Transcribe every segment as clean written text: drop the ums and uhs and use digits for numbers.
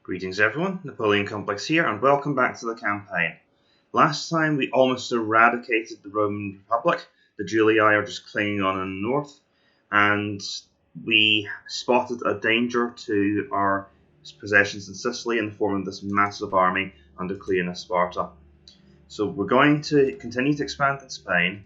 Greetings everyone, Napoleon Complex here, and welcome back to the campaign. Last time we almost eradicated the Roman Republic. The Julii are just clinging on in the north, and we spotted a danger to our possessions in Sicily in the form of this massive army under Cleon of Sparta. So we're going to continue to expand in Spain,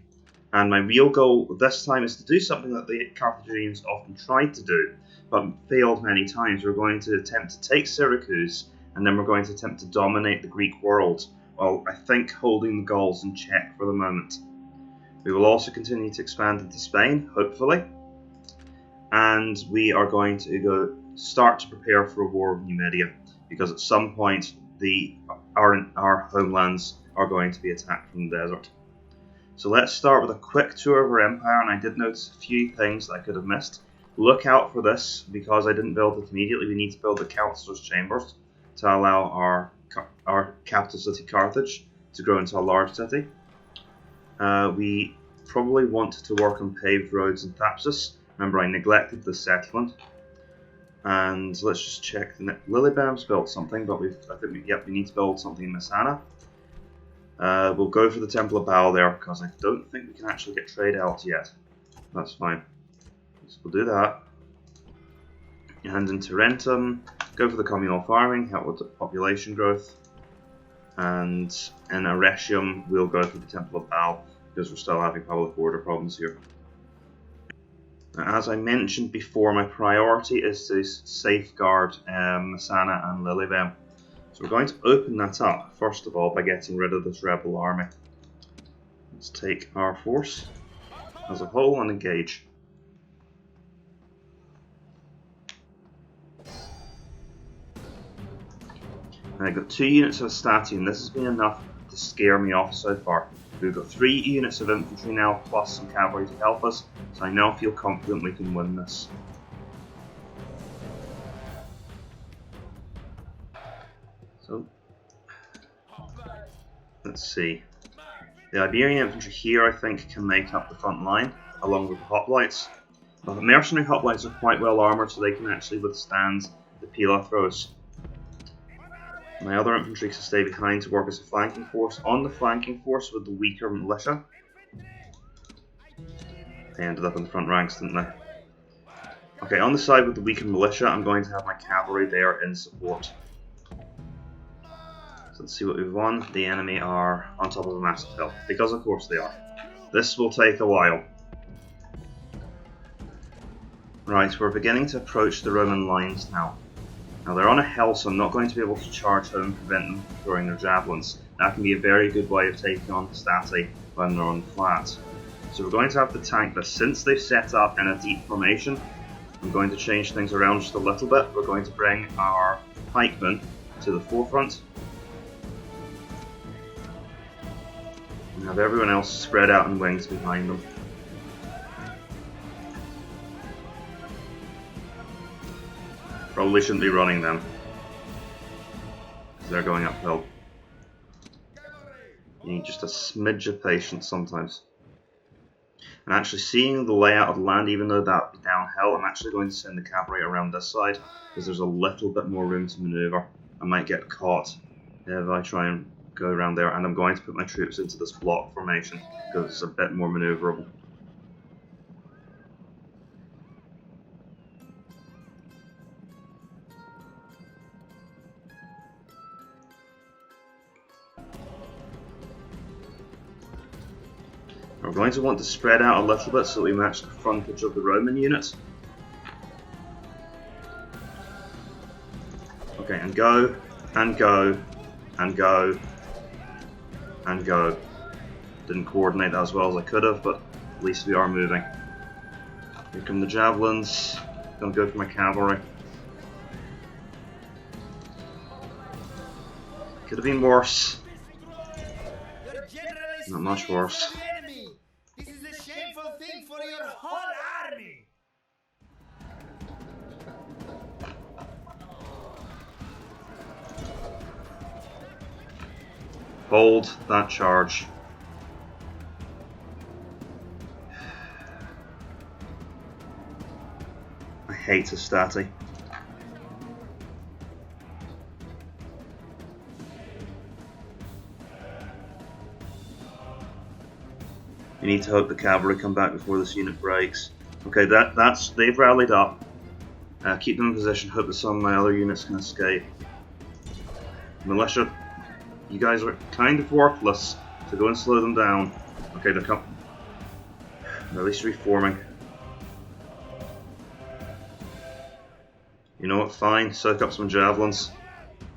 and my real goal this time is to do something that the Carthaginians often tried to do, but failed many times. We're going to attempt to take Syracuse, and then we're going to attempt to dominate the Greek world, while I think holding the Gauls in check for the moment. We will also continue to expand into Spain, hopefully, and we are going to start to prepare for a war with Numidia, because at some point our homelands are going to be attacked from the desert. So let's start with a quick tour of our empire, and I did notice a few things that I could have missed. Look out for this, because I didn't build it immediately. We need to build the councillors' chambers to allow our capital city Carthage to grow into a large city. We probably want to work on paved roads in Thapsus. Remember, I neglected the settlement. And let's just check. Lilybam's built something, but we need to build something in Messana. We'll go for the Temple of Baal there, because I don't think we can actually get trade out yet. That's fine. So we'll do that. And in Tarentum, go for the communal farming, help with population growth. And in Arretium, we'll go for the Temple of Baal, because we're still having public order problems here. Now, as I mentioned before, my priority is to safeguard Messana and Lilybam. So we're going to open that up, first of all, by getting rid of this rebel army. Let's take our force as a whole and engage. And I've got 2 units of hastati, and this has been enough to scare me off so far. We've got 3 units of infantry now, plus some cavalry to help us, so I now feel confident we can win this. So, let's see. The Iberian infantry here, I think, can make up the front line, along with the hoplites. But the mercenary hoplites are quite well armoured, so they can actually withstand the pila throws. My other infantry can stay behind to work as a flanking force. On the flanking force with the weaker militia. They ended up in the front ranks, didn't they? Okay, on the side with the weaker militia, I'm going to have my cavalry there in support. So let's see what we've won. The enemy are on top of a massive hill, because of course they are. This will take a while. Right, we're beginning to approach the Roman lines now. Now they're on a hill, so I'm not going to be able to charge home and prevent them from throwing their javelins. That can be a very good way of taking on hastati when they're on flat. So we're going to have the tank, but since they've set up in a deep formation, I'm going to change things around just a little bit. We're going to bring our pikemen to the forefront. And have everyone else spread out in wings behind them. Probably shouldn't be running them, because they're going uphill. You need just a smidge of patience sometimes. And actually seeing the layout of the land, even though that would be downhill, I'm actually going to send the cavalry around this side, because there's a little bit more room to manoeuvre. I might get caught if I try and go around there, and I'm going to put my troops into this block formation, because it's a bit more manoeuvrable. We're going to want to spread out a little bit so that we match the frontage of the Roman units. Okay, and go, and go, and go, and go. Didn't coordinate that as well as I could have, but at least we are moving. Here come the javelins. Gonna go for my cavalry. Could have been worse. Not much worse. For your whole army. Hold that charge. I hate hastati. You need to hope the cavalry come back before this unit breaks. Okay, they've rallied up. Keep them in position, hope that some of my other units can escape. Militia, you guys are kind of worthless, so go and slow them down. Okay, they're at least reforming. You know what, fine, soak up some javelins.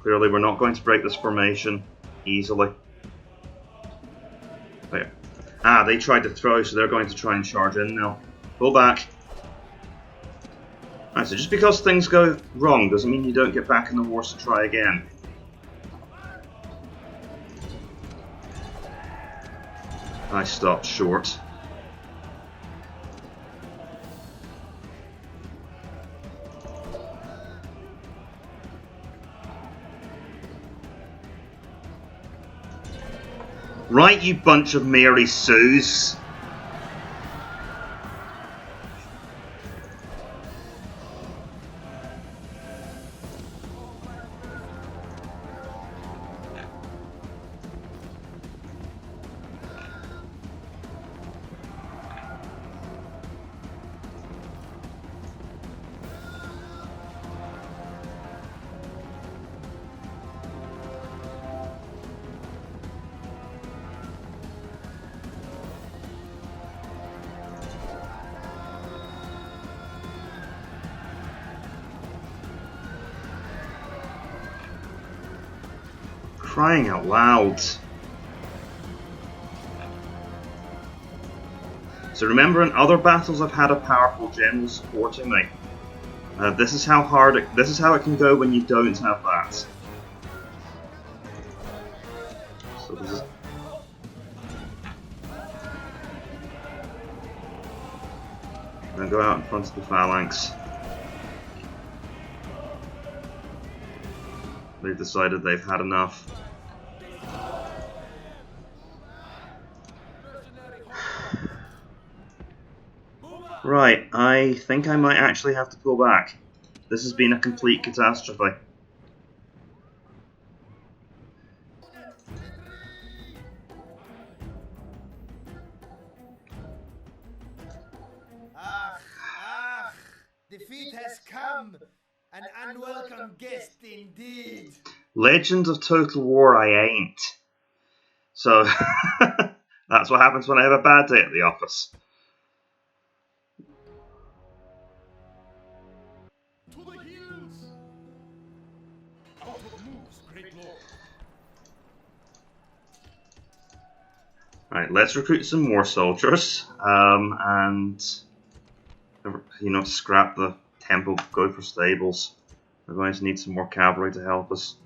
Clearly we're not going to break this formation easily. Wait. Ah, they tried to throw, so they're going to try and charge in now. Pull back. Right, so just because things go wrong doesn't mean you don't get back in the wars to try again. I stopped short. Right, you bunch of Mary Sues. Crying out loud. So remember, in other battles I've had a powerful general supporting me. This is how it can go when you don't have that. So this is... Now go out in front of the phalanx. They've decided they've had enough. Right, I think I might actually have to pull back. This has been a complete catastrophe. Defeat has come, an unwelcome guest indeed. Legend of Total War I ain't. So, that's what happens when I have a bad day at the office. To the hills! Out of moves, great lord. Right, let's recruit some more soldiers, and scrap the temple, go for stables. We're going to need some more cavalry to help us.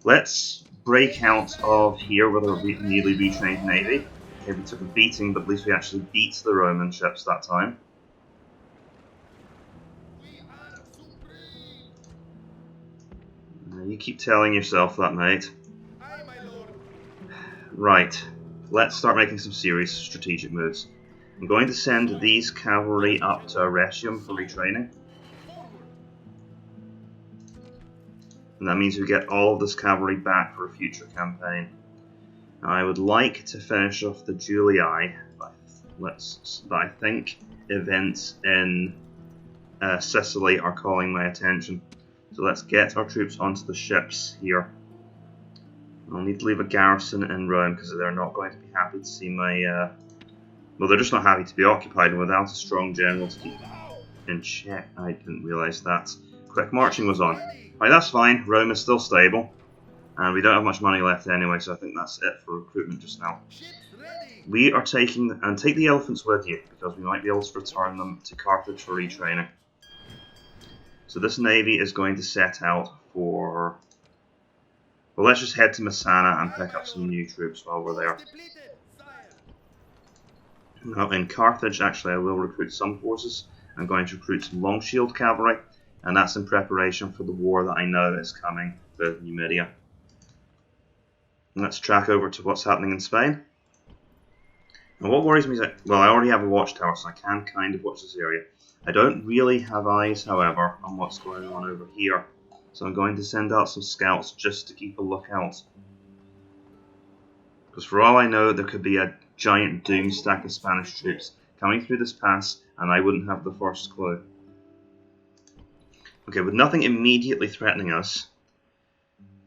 Let's break out of here with our newly retrained navy. Okay, we took a beating, but at least we actually beat the Roman ships that time. You keep telling yourself that, mate. Right, let's start making some serious strategic moves. I'm going to send these cavalry up to Arretium for retraining. And that means we get all of this cavalry back for a future campaign. Now, I would like to finish off the Julii, but I think events in Sicily are calling my attention. So let's get our troops onto the ships here. I'll need to leave a garrison in Rome because they're not going to be happy to see my... well, they're just not happy to be occupied, and without a strong general to keep in check. I didn't realise that. Quick marching was on. Right, that's fine. Rome is still stable. And we don't have much money left anyway, so I think that's it for recruitment just now. We are taking... and take the elephants with you, because we might be able to return them to Carthage for retraining. So this navy is going to set out for... well, let's just head to Messana and pick up some new troops while we're there. Now, in Carthage, actually, I will recruit some forces. I'm going to recruit some long shield cavalry, and that's in preparation for the war that I know is coming with Numidia. And let's track over to what's happening in Spain. And what worries me is that, well, I already have a watchtower, so I can kind of watch this area. I don't really have eyes, however, on what's going on over here. So I'm going to send out some scouts just to keep a lookout. Because for all I know, there could be a giant doom stack of Spanish troops coming through this pass, and I wouldn't have the first clue. Okay, with nothing immediately threatening us,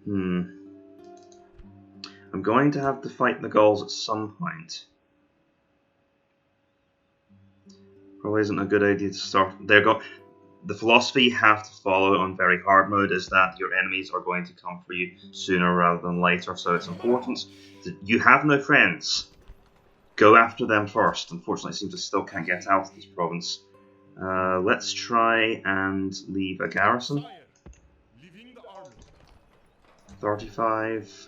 I'm going to have to fight the Gauls at some point. Probably isn't a good idea to start. The philosophy you have to follow on very hard mode is that your enemies are going to come for you sooner rather than later, so it's important that you have no friends. Go after them first. Unfortunately, it seems I still can't get out of this province. Let's try and leave a garrison. 35.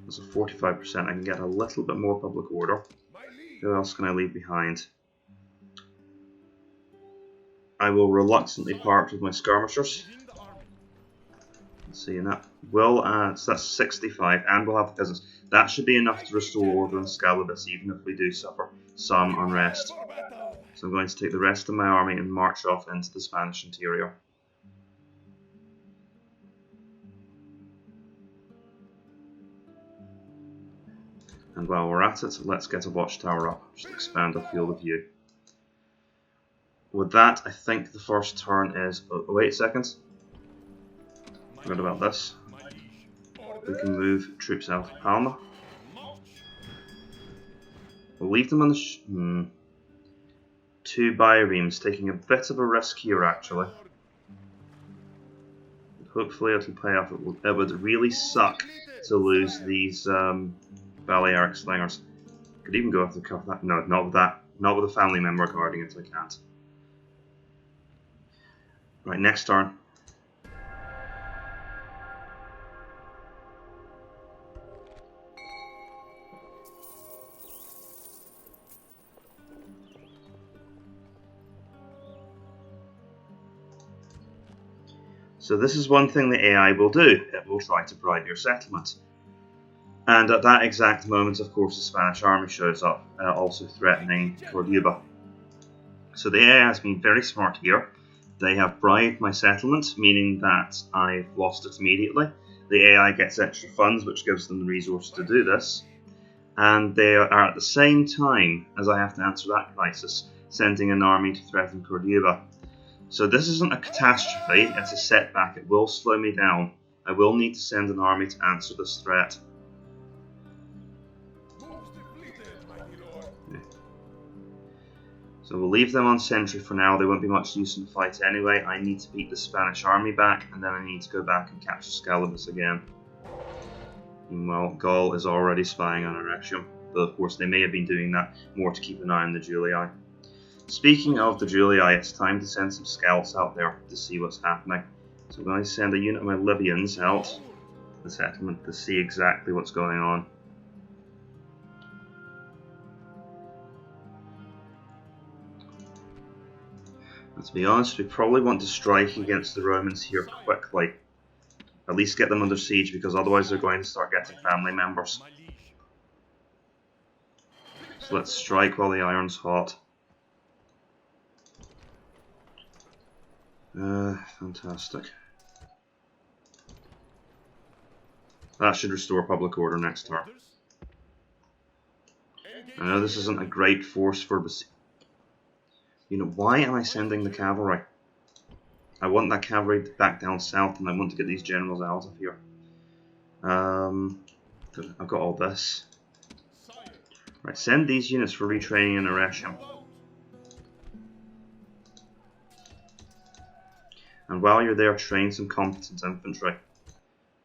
That's a 45%. I can get a little bit more public order. Who else can I leave behind? I will reluctantly part with my skirmishers. Let's see, and that will so that's 65, and we'll have peasants. That should be enough to restore order in Scalabus, even if we do suffer some unrest. So I'm going to take the rest of my army and march off into the Spanish interior. And while we're at it, let's get a watchtower up, just expand our field of view. With that, I think the first turn is... Oh, wait a second. Forgot about this. We can move troops out of Palma. We'll leave them on the... 2 biremes, taking a bit of a risk here, actually. Hopefully it'll pay off. It would really suck to lose these Balearic slingers. Could even go after the cover that. No, not with that. Not with a family member guarding it, I can't. Right, next turn. So this is one thing the AI will do. It will try to bribe your settlement. And at that exact moment, of course, the Spanish army shows up, also threatening Corduba. So the AI has been very smart here. They have bribed my settlement, meaning that I've lost it immediately. The AI gets extra funds, which gives them the resource to do this. And they are at the same time, as I have to answer that crisis, sending an army to threaten Corduba. So this isn't a catastrophe, it's a setback. It will slow me down. I will need to send an army to answer this threat. So we'll leave them on sentry for now. They won't be much use in the fight anyway. I need to beat the Spanish army back, and then I need to go back and capture Scalabus again. Meanwhile, Gaul is already spying on Arretium, though of course they may have been doing that more to keep an eye on the Julii. Speaking of the Julii, it's time to send some scouts out there to see what's happening. So I'm going to send a unit of my Libyans out to the settlement to see exactly what's going on. And to be honest, we probably want to strike against the Romans here quickly. At least get them under siege, because otherwise they're going to start getting family members. So let's strike while the iron's hot. Fantastic. That should restore public order next turn. I know this isn't a great force for besieging. You know, why am I sending the cavalry? I want that cavalry back down south, and I want to get these generals out of here. I've got all this. Right, send these units for retraining in Arretium. And while you're there, train some competent infantry.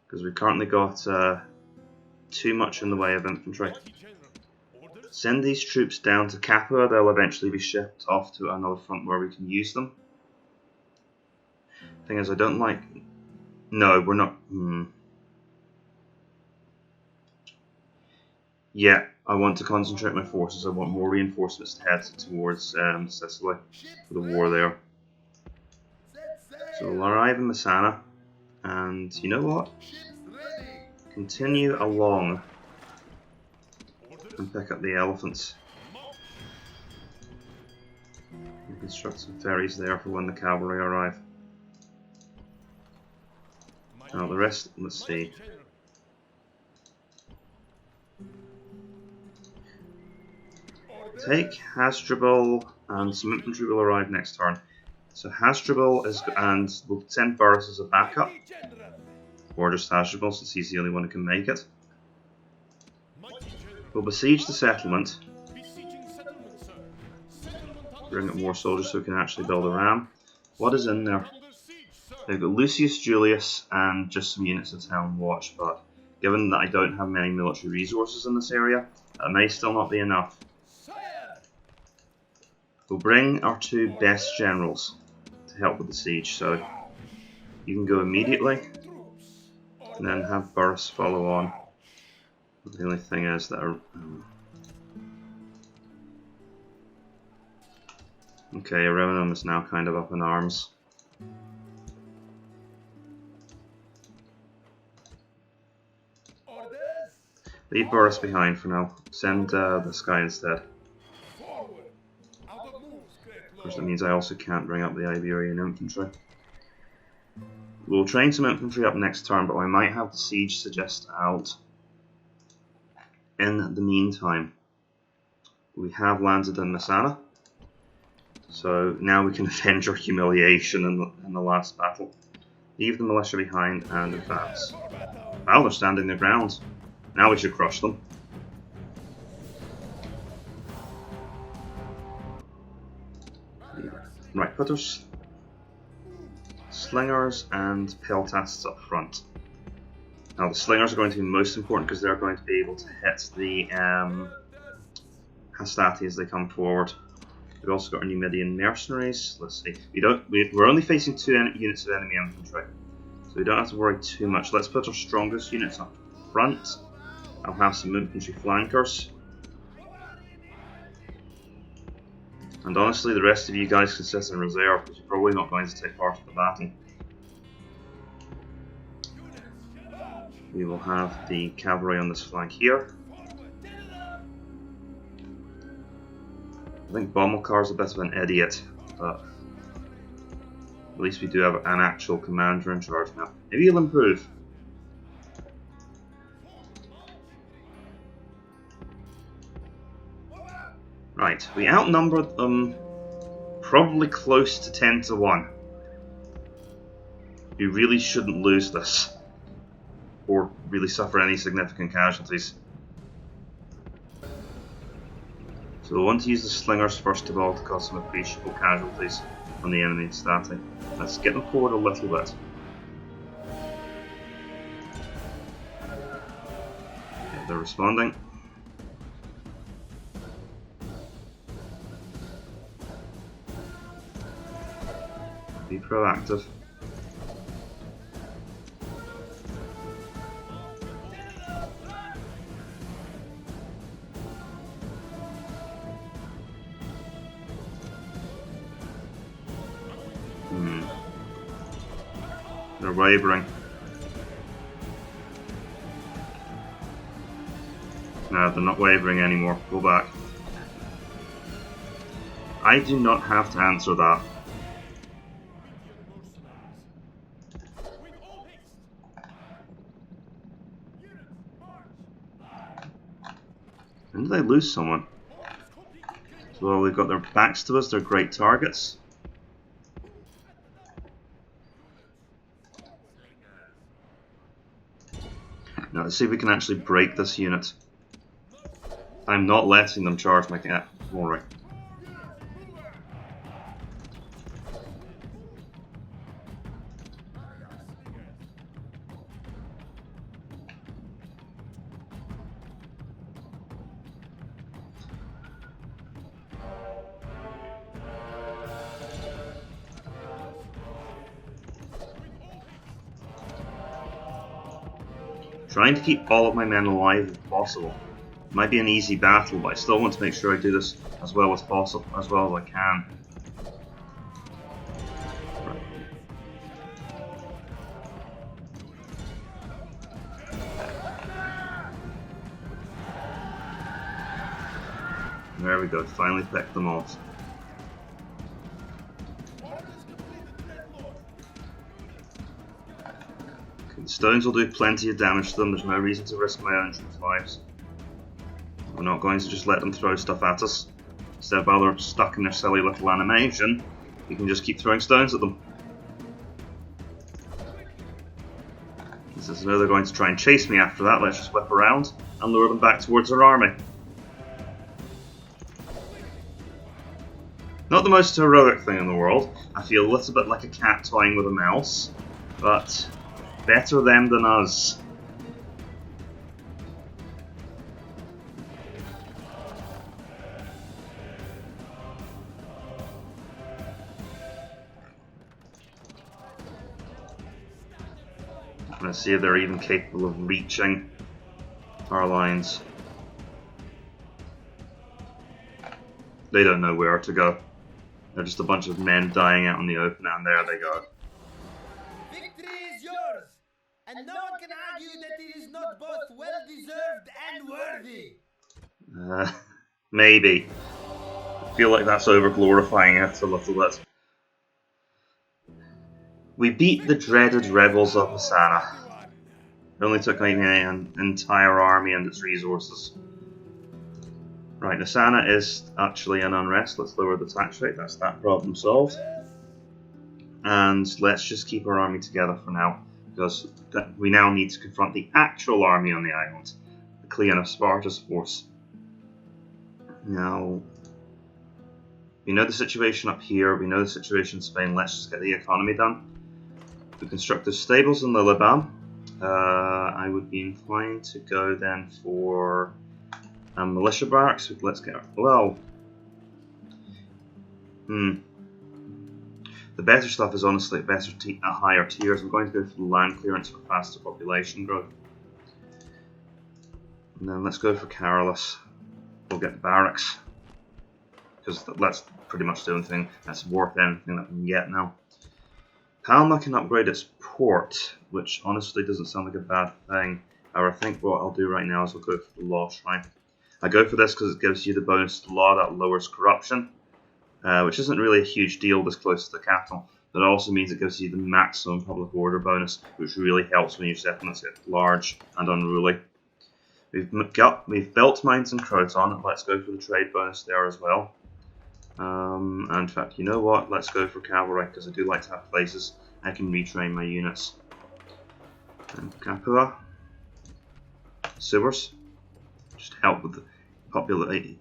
Because we've currently got too much in the way of infantry. Send these troops down to Capua. They'll eventually be shipped off to another front where we can use them. Thing is, I don't like... No, we're not... Yeah, I want to concentrate my forces. I want more reinforcements to head towards Sicily for the war there. So we'll arrive in Messana, and you know what? Continue along and pick up the elephants. We construct some ferries there for when the cavalry arrive. Now the rest, let's see. take Hasdrubal, and some infantry will arrive next turn. So Hasdrubal is, and we'll send Burrus as a backup, or just Hasdrubal since he's the only one who can make it. We'll besiege the settlement, bring up more soldiers so we can actually build a ram. What is in there? They've got Lucius Julius and just some units of town watch, but given that I don't have many military resources in this area, that may still not be enough. We'll bring our two best generals to help with the siege, so you can go immediately and then have Burrus follow on. But the only thing is that okay, Revenum is now kind of up in arms. Leave Burrus behind for now. Send this guy instead. Of course, that means I also can't bring up the Iberian infantry. We'll train some infantry up next turn, but I might have the siege suggest out. In the meantime, we have landed in Messana, so now we can avenge our humiliation in the last battle. Leave the militia behind and advance. Wow, they're standing their ground. Now we should crush them. Right, put our slingers and peltasts up front. Now the slingers are going to be most important because they're going to be able to hit the hastati as they come forward. We've also got our Numidian mercenaries. Let's see. We're only facing 2 units of enemy infantry, so we don't have to worry too much. Let's put our strongest units up front. I'll have some infantry flankers. And honestly, the rest of you guys can sit in reserve because you're probably not going to take part in the battle. We will have the cavalry on this flank here. I think Bomilcar is a bit of an idiot, but at least we do have an actual commander in charge now. Maybe he'll improve. Right, we outnumbered them probably close to 10 to 1. We really shouldn't lose this, or really suffer any significant casualties. So we'll want to use the slingers first of all to cause some appreciable casualties on the enemy hastati. Let's get them forward a little bit. Okay, they're responding. Be proactive. They're wavering. No, they're not wavering anymore. Go back. I do not have to answer that. When did I lose someone? So they've got their backs to us, they're great targets. Now let's see if we can actually break this unit. I'm not letting them charge my cat. Alright. Trying to keep all of my men alive if possible. It might be an easy battle, but I still want to make sure I do this as well as possible, as well as I can. Right. There we go, finally picked them off. Stones will do plenty of damage to them, there's no reason to risk my own troops' lives. We're not going to just let them throw stuff at us. Instead of while they're stuck in their silly little animation, you can just keep throwing stones at them. Since I know they're going to try and chase me after that, let's just whip around and lure them back towards their army. Not the most heroic thing in the world. I feel a little bit like a cat toying with a mouse, but better them than us. Let's see if they're even capable of reaching our lines. They don't know where to go. They're just a bunch of men dying out in the open, and there they go. Victory is yours, and no one can argue that it is not both well-deserved and worthy. Maybe. I feel like that's over-glorifying it a little bit. We beat the dreaded rebels of Messana. It only took an entire army and its resources. Right, Messana is actually an unrest. Let's lower the tax rate. That's that problem solved. And let's just keep our army together for now, because we now need to confront the actual army on the island, the Cleon of Sparta's force. Now, we know the situation up here. We know the situation in Spain. Let's just get the economy done. We constructed stables in Lilibam. I would be inclined to go then for militia barracks. Let's get well. The better stuff is honestly at higher tiers. I'm going to go for the land clearance for faster population growth. And then let's go for Carolus. We'll get the barracks, because that's pretty much the only thing that's worth anything that we can get now. Palma can upgrade its port, which honestly doesn't sound like a bad thing. However, I think what I'll do right now is I'll go for the law shrine. I go for this because it gives you the bonus to law that lowers corruption, which isn't really a huge deal this close to the capital, but it also means it gives you the maximum public order bonus, which really helps when your settlements get large and unruly. We've built mines in Croton. Let's go for the trade bonus there as well. And in fact, you know what? Let's go for cavalry, because I do like to have places I can retrain my units. And Capua. Sewers. Just help with the population.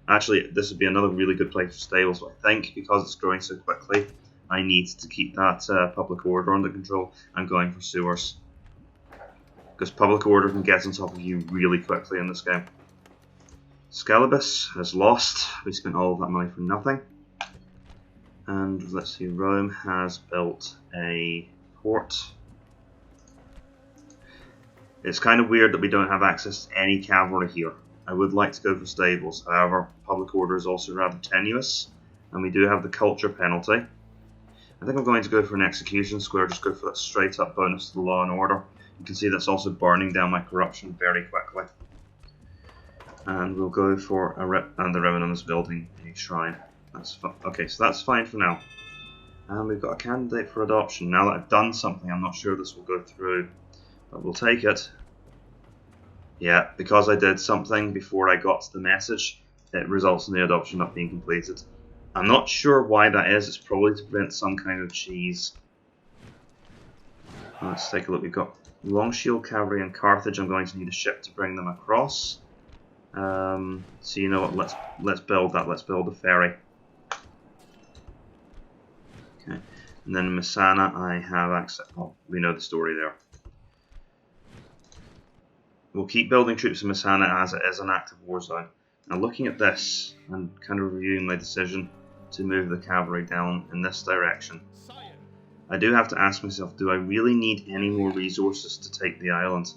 Actually, this would be another really good place for stables, but I think because it's growing so quickly, I need to keep that public order under control. I'm going for sewers, because public order can get on top of you really quickly in this game. Scalabus has lost. We spent all of that money for nothing. And let's see, Rome has built a port. It's kind of weird that we don't have access to any cavalry here. I would like to go for stables, however, public order is also rather tenuous, and we do have the culture penalty. I think I'm going to go for an execution square, just go for that straight up bonus to the law and order. You can see that's also burning down my corruption very quickly. And we'll go for the Revenum is building a shrine. That's okay, so that's fine for now. And we've got a candidate for adoption. Now that I've done something, I'm not sure this will go through, but we'll take it. Yeah, because I did something before I got to the message, it results in the adoption not being completed. I'm not sure why that is. It's probably to prevent some kind of cheese. Let's take a look. We've got Long Shield Cavalry in Carthage. I'm going to need a ship to bring them across. So you know what? Let's build that. Let's build a ferry. Okay, and then in Messana, I have access. Oh, we know the story there. We'll keep building troops in Messana as it is an active war zone. Now, looking at this and kind of reviewing my decision to move the cavalry down in this direction, I do have to ask myself: do I really need any more resources to take the island?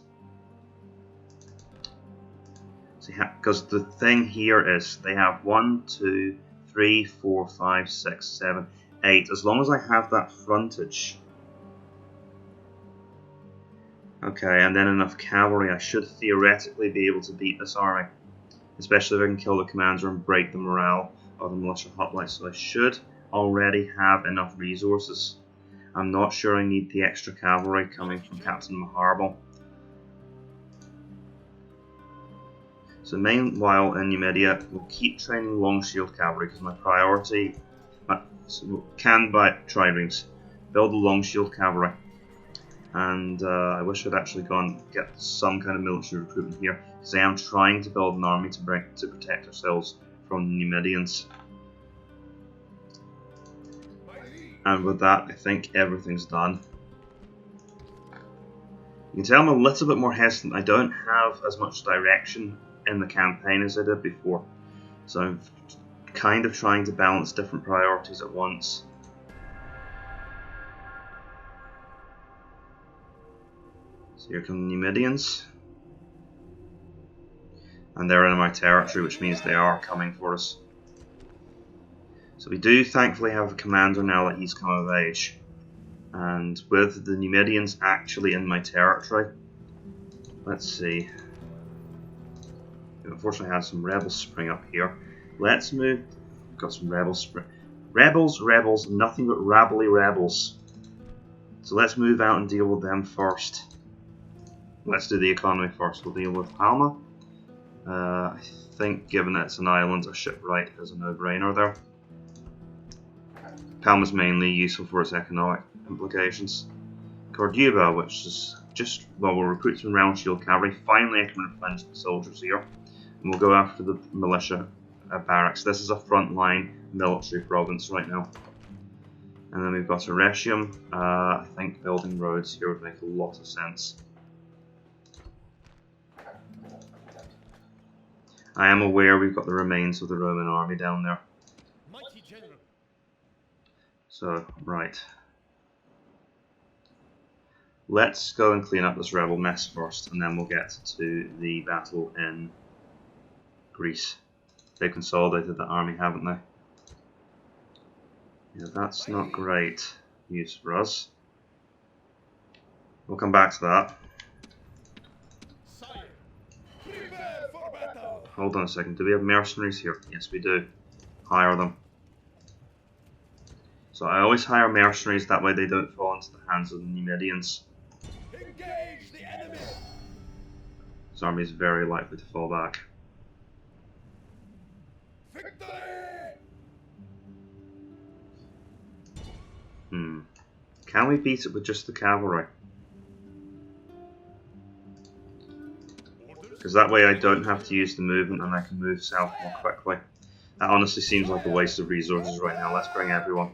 Because the thing here is they have 1, 2, 3, 4, 5, 6, 7, 8. As long as I have that frontage, okay, and then enough cavalry, I should theoretically be able to beat this army, especially if I can kill the commander and break the morale of the militia hoplite. So I should already have enough resources. I'm not sure I need the extra cavalry coming from Captain Maharbal. So meanwhile in Numidia, we'll keep training long shield cavalry because my priority can buy triremes, build a long shield cavalry. And I wish I'd actually gone and get some kind of military recruitment here, because I am trying to build an army to protect ourselves from the Numidians. And with that, I think everything's done. You can tell I'm a little bit more hesitant. I don't have as much direction in the campaign as I did before, so I'm kind of trying to balance different priorities at once. So here come the Numidians, and they're in my territory, which means they are coming for us. So we do thankfully have a commander now that he's come of age, and with the Numidians actually in my territory, let's see. Unfortunately, I had some rebels spring up here. Let's move. We've got some rebels spring. Rebels, nothing but rabbly rebels. So let's move out and deal with them first. Let's do the economy first. We'll deal with Palma. I think, given that it's an island, a shipwright is a no-brainer there. Palma's mainly useful for its economic implications. Corduba, which is just, well, we'll recruit some round shield cavalry. Finally, I can replenish the soldiers here. And we'll go after the militia barracks. This is a frontline military province right now. And then we've got Arretium. I think building roads here would make a lot of sense. I am aware we've got the remains of the Roman army down there. So, right. Let's go and clean up this rebel mess first, and then we'll get to the battle in Greece. They've consolidated the army, haven't they? Yeah, that's not great news for us. We'll come back to that. Hold on a second, do we have mercenaries here? Yes, we do. Hire them. So I always hire mercenaries, that way they don't fall into the hands of the Numidians. Engage the enemy. This army is very likely to fall back. Victory! Can we beat it with just the cavalry? Because that way I don't have to use the movement and I can move south more quickly. That honestly seems like a waste of resources right now. Let's bring everyone.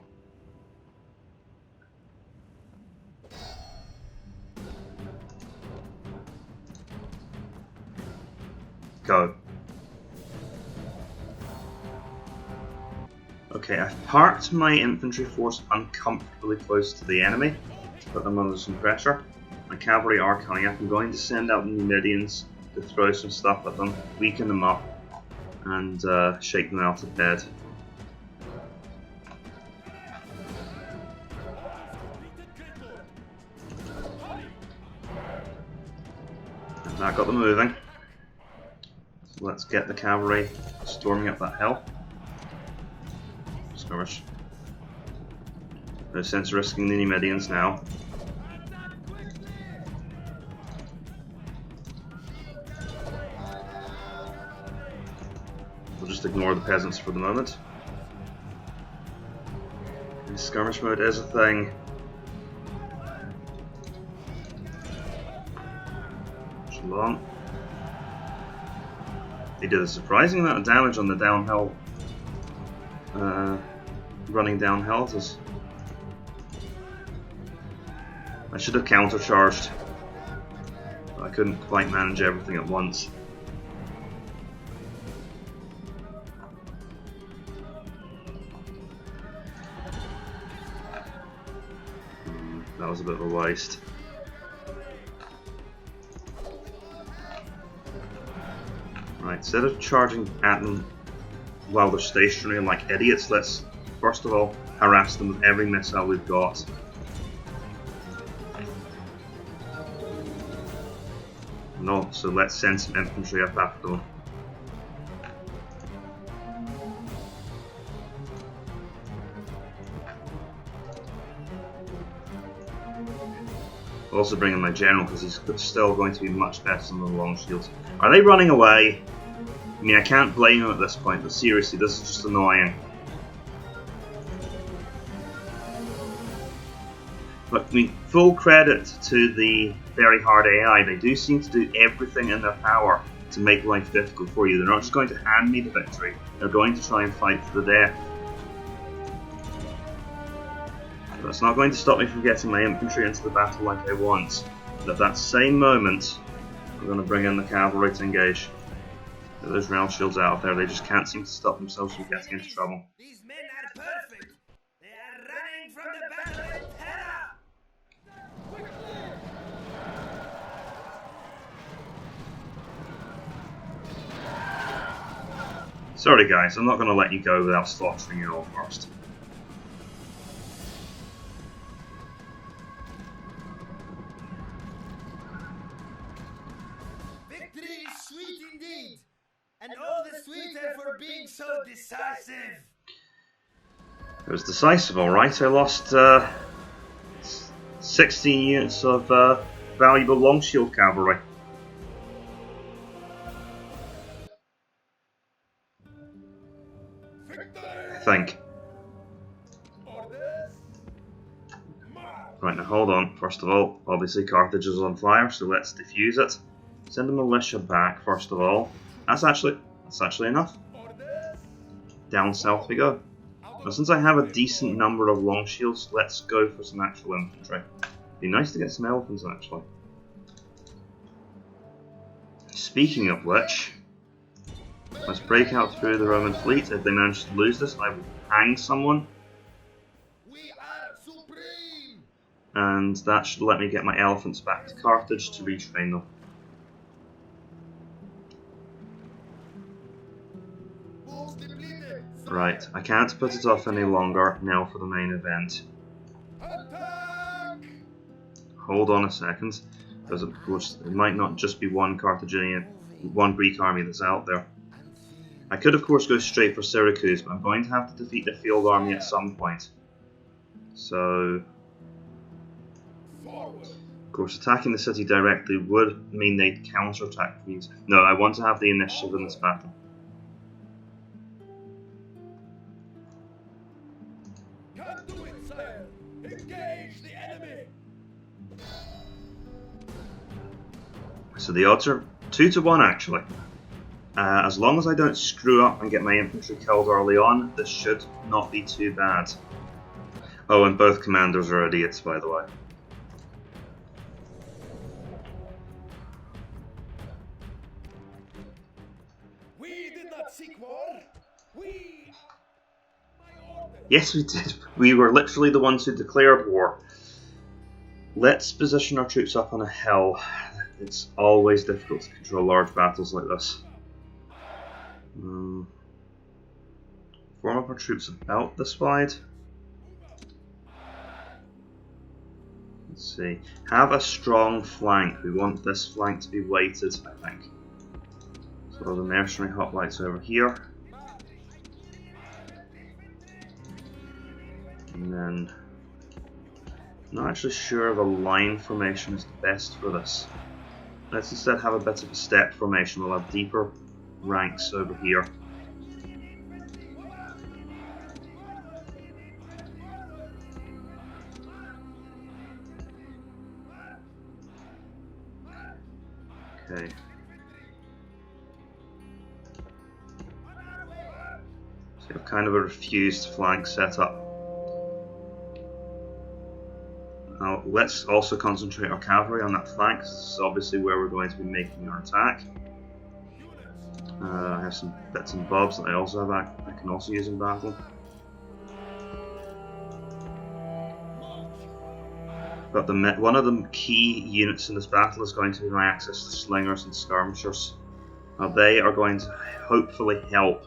Go. Okay, I've parked my infantry force uncomfortably close to the enemy to put them under some pressure. My cavalry are coming up. I'm going to send out the Numidians to throw some stuff at them, weaken them up, and shake them out of bed. And that got them moving. So let's get the cavalry storming up that hill. Skirmish. No sense risking the Numidians now. We'll just ignore the peasants for the moment. And skirmish mode is a thing. Long. They did a surprising amount of damage on the downhill, running downhill. I should have countercharged, but I couldn't quite manage everything at once. That was a bit of a waste. Right, instead of charging at them while they're stationary like idiots, let's first of all harass them with every missile we've got. No, so let's send some infantry up after them. I'll also bring in my general because he's still going to be much better than the long shields. Are they running away? I mean, I can't blame him at this point, but seriously, this is just annoying. But I mean, full credit to the very hard AI. They do seem to do everything in their power to make life difficult for you. They're not just going to hand me the victory, they're going to try and fight to the death. But that's not going to stop me from getting my infantry into the battle like I want. But at that same moment, we're going to bring in the cavalry to engage. Get those rail shields out of there, they just can't seem to stop themselves from getting into trouble. These men are perfect. They are running from the battle in terror. Sorry guys, I'm not going to let you go without slaughtering you all first. Victory is sweet indeed, and all the sweeter for being so decisive. It was decisive, alright. I lost 16 units of valuable long shield cavalry. I think. Right, now hold on. First of all, obviously Carthage is on fire, so let's defuse it. Send the militia back, first of all. That's actually enough. Down south we go. Now, since I have a decent number of long shields, let's go for some actual infantry. Be nice to get some elephants, actually. Speaking of which, let's break out through the Roman fleet. If they manage to lose this, I will hang someone. We are supreme. And that should let me get my elephants back to Carthage to retrain them. Right, I can't put it off any longer now for the main event. Attack! Hold on a second, because of course it might not just be one Greek army that's out there. I could of course go straight for Syracuse, but I'm going to have to defeat the field army at some point. So, of course, attacking the city directly would mean they'd counterattack me. No, I want to have the initiative in this battle. Can't do it, sire. Engage the enemy. So the odds are 2 to 1 actually. As long as I don't screw up and get my infantry killed early on, this should not be too bad. Oh, and both commanders are idiots, by the way. We did not seek war. We... Yes, we did. We were literally the ones who declared war. Let's position our troops up on a hill. It's always difficult to control large battles like this. Form up our troops about this wide. Let's see. Have a strong flank. We want this flank to be weighted, I think. So the mercenary hoplites over here. And then, I'm not actually sure if a line formation is the best for this. Let's instead have a bit of a step formation. We'll have deeper ranks over here. Okay. So you have kind of a refused flank set up. Now let's also concentrate our cavalry on that flank. This is obviously where we're going to be making our attack. I have some bits and bobs that I also have. I can also use in battle. But one of the key units in this battle is going to be my access to slingers and skirmishers. Now they are going to hopefully help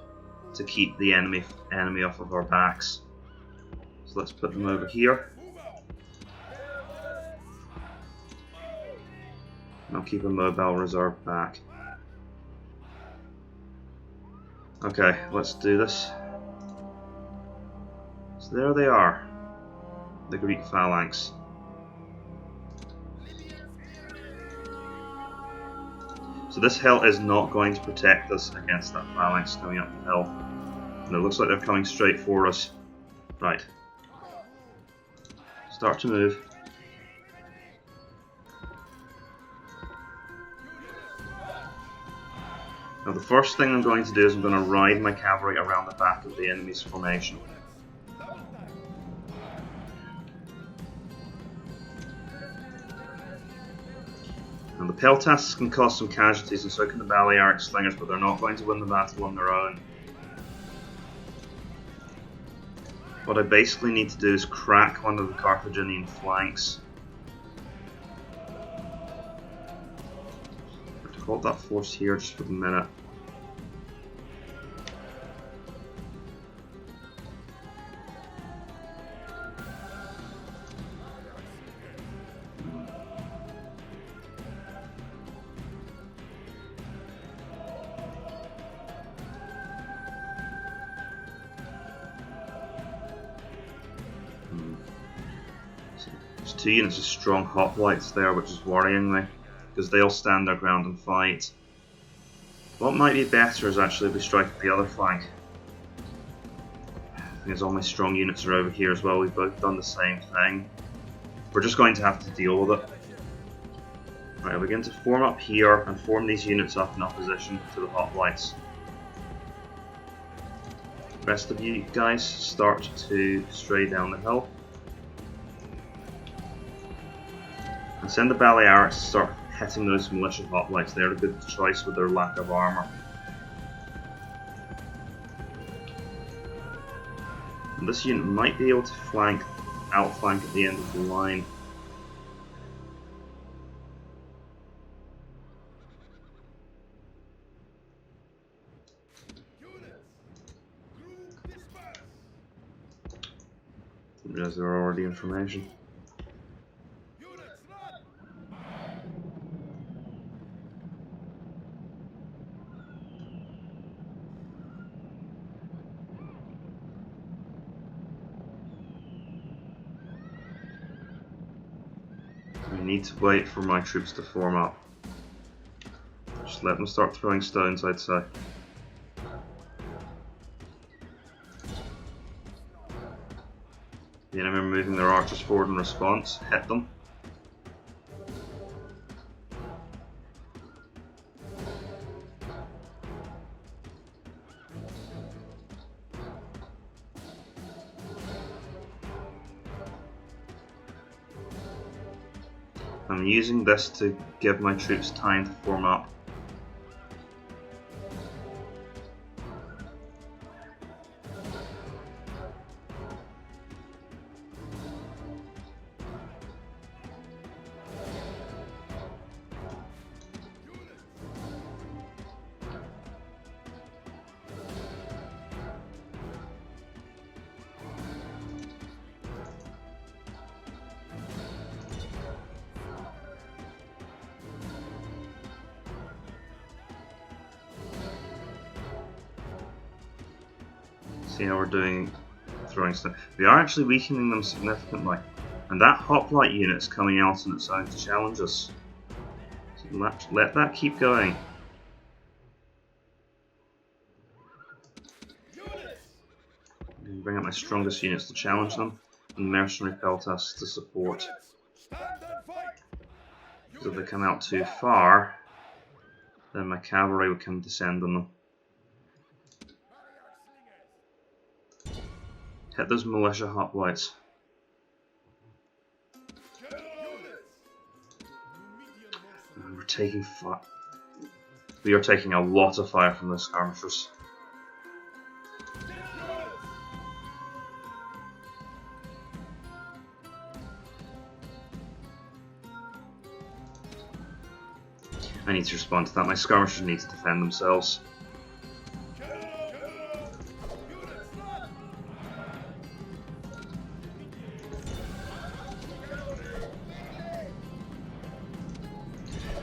to keep the enemy off of our backs. So let's put them over here. I'll keep a mobile reserve back. Okay, let's do this. So there they are, the Greek phalanx. So this hill is not going to protect us against that phalanx coming up the hill. And it looks like they're coming straight for us. Right. Start to move. Now the first thing I'm going to do is I'm going to ride my cavalry around the back of the enemy's formation. Now the peltasts can cause some casualties and so can the Balearic slingers, but they're not going to win the battle on their own. What I basically need to do is crack one of the Carthaginian flanks. Hold that force here just for the minute. So there's 2 units of strong hoplites there, which is worrying me, because they'll stand their ground and fight. What might be better is actually if we strike the other flank. Because all my strong units are over here as well, we've both done the same thing. We're just going to have to deal with it. Right, I'll begin to form up here and form these units up in opposition to the hoplites. The rest of you guys start to stray down the hill. And send the Balearics to start hitting those militia hoplites. They're a good choice with their lack of armour. And this unit might be able to outflank at the end of the line. Didn't realize there were already information. I need to wait for my troops to form up. Just let them start throwing stones, I'd say. The enemy are moving their archers forward in response. Hit them. I'm using this to give my troops time to form up. See how we're doing throwing stuff. We are actually weakening them significantly. And that hoplite unit's coming out on its own to challenge us. So let that keep going. Bring up my strongest units to challenge them, and mercenary peltasts to support. Because if they come out too far, then my cavalry would come descend on them. Hit those militia hoplites. We're taking fire. We are taking a lot of fire from the skirmishers. I need to respond to that. My skirmishers need to defend themselves.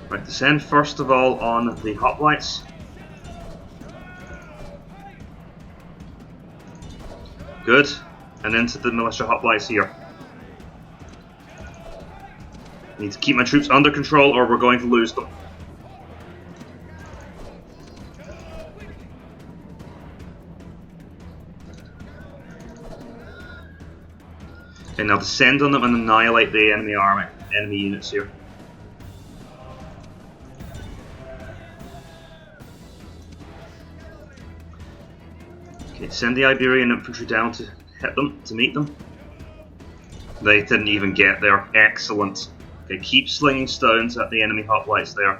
Right, descend first of all on the hoplites. Good. And into the militia hoplites here. Need to keep my troops under control or we're going to lose them. Okay, now descend on them and annihilate the enemy army, enemy units here. Okay, send the Iberian infantry down to hit them, to meet them. They didn't even get there. Excellent. Okay, keep slinging stones at the enemy hoplites there.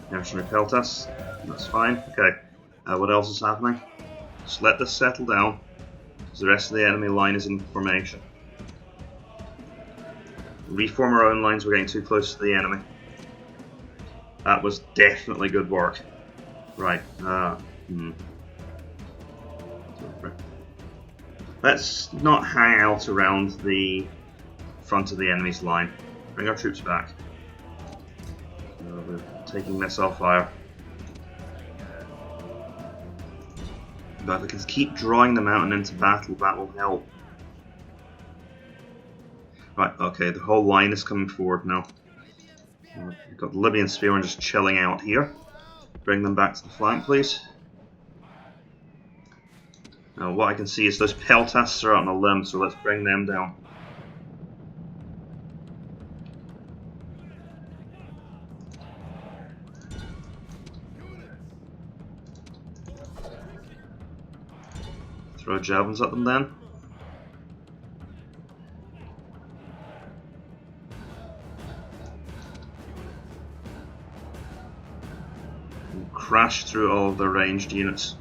Mercenary peltas. That's fine. Okay, what else is happening? Just let this settle down, because the rest of the enemy line is in formation. Reform our own lines, we're getting too close to the enemy. That was definitely good work. Right, let's not hang out around the front of the enemy's line. Bring our troops back. We're taking missile fire. But we can keep drawing them out and into battle, that will help. Right, okay, the whole line is coming forward now. We've got the Libyan spearmen just chilling out here. Bring them back to the flank, please. Now, what I can see is those peltasts are out on a limb, so let's bring them down. Throw javelins at them then. And crash through all of the ranged units.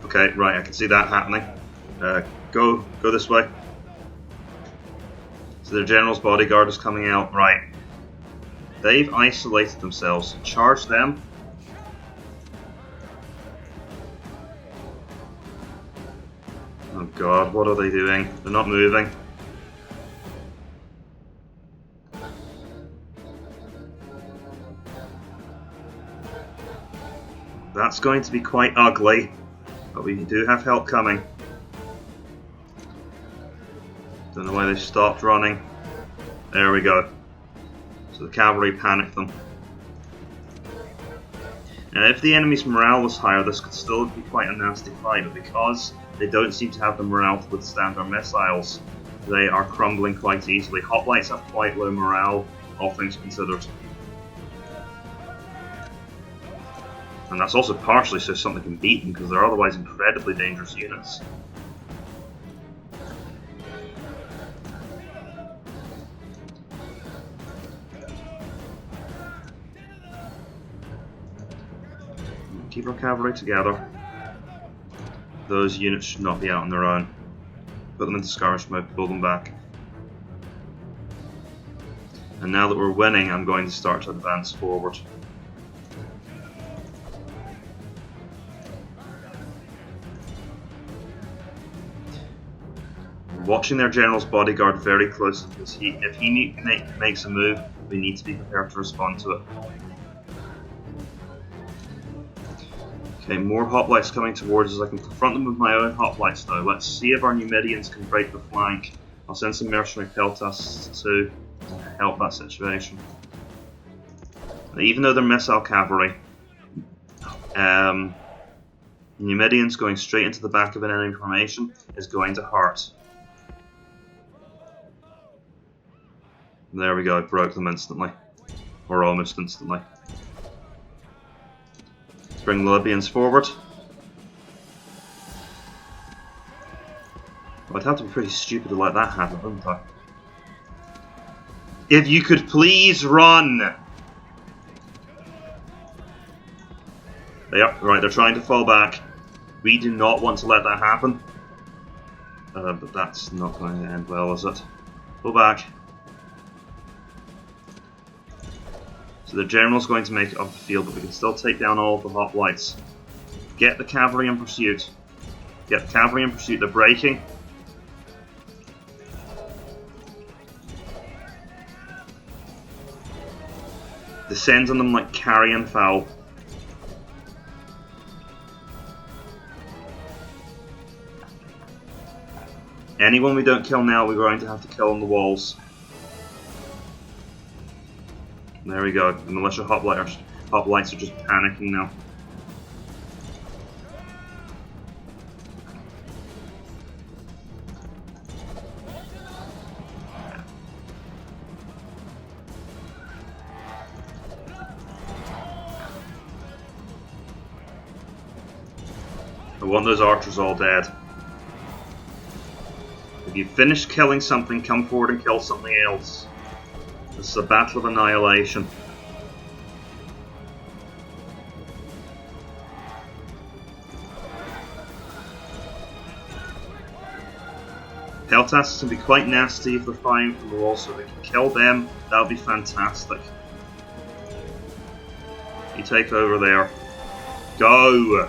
Okay, right, I can see that happening. Go this way. So their general's bodyguard is coming out. Right. They've isolated themselves. Charge them. Oh god, what are they doing? They're not moving. That's going to be quite ugly. But we do have help coming. Don't know why they stopped running. There we go. So the cavalry panicked them. And if the enemy's morale was higher, this could still be quite a nasty fight, but because they don't seem to have the morale to withstand our missiles, they are crumbling quite easily. Hoplites have quite low morale, all things considered. And that's also partially so something can beat them, because they're otherwise incredibly dangerous units. Keep our cavalry together. Those units should not be out on their own. Put them into skirmish mode, pull them back. And now that we're winning, I'm going to start to advance forward. Watching their general's bodyguard very closely, because if he makes a move, we need to be prepared to respond to it. Okay, more hoplites coming towards us. I can confront them with my own hoplites now. Let's see if our Numidians can break the flank. I'll send some mercenary peltasts to help that situation. Now, even though they're missile cavalry, Numidians going straight into the back of an enemy formation is going to hurt. There we go, I broke them instantly. Or almost instantly. Let's bring the Libyans forward. Well, I'd have to be pretty stupid to let that happen, wouldn't I? If you could please run! Yep, right, they're trying to fall back. We do not want to let that happen. But that's not going to end well, is it? Pull back. So the general's going to make it off the field, but we can still take down all of the hoplites. Get the cavalry in pursuit. Get the cavalry in pursuit, they're breaking. Descend on them like carrion fowl. Anyone we don't kill now, we're going to have to kill on the walls. There we go. The militia hoplites are just panicking now. want those archers all dead. If you finish killing something, come forward and kill something else. This is a battle of annihilation. Peltasts can be quite nasty if they're firing from the wall, so if we can kill them, that would be fantastic. You take over there. Go!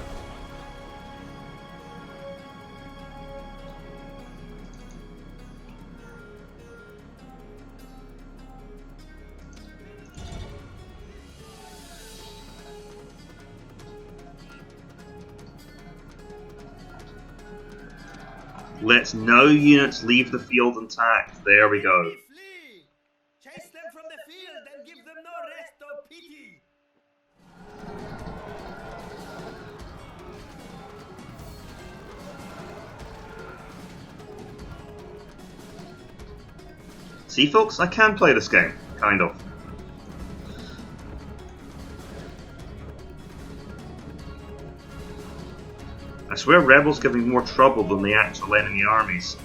Let no units leave the field intact. There we go. Flee! Chase them from the field and give them no rest or pity! See, folks, I can play this game. Kind of. I swear rebels give me more trouble than the actual enemy armies.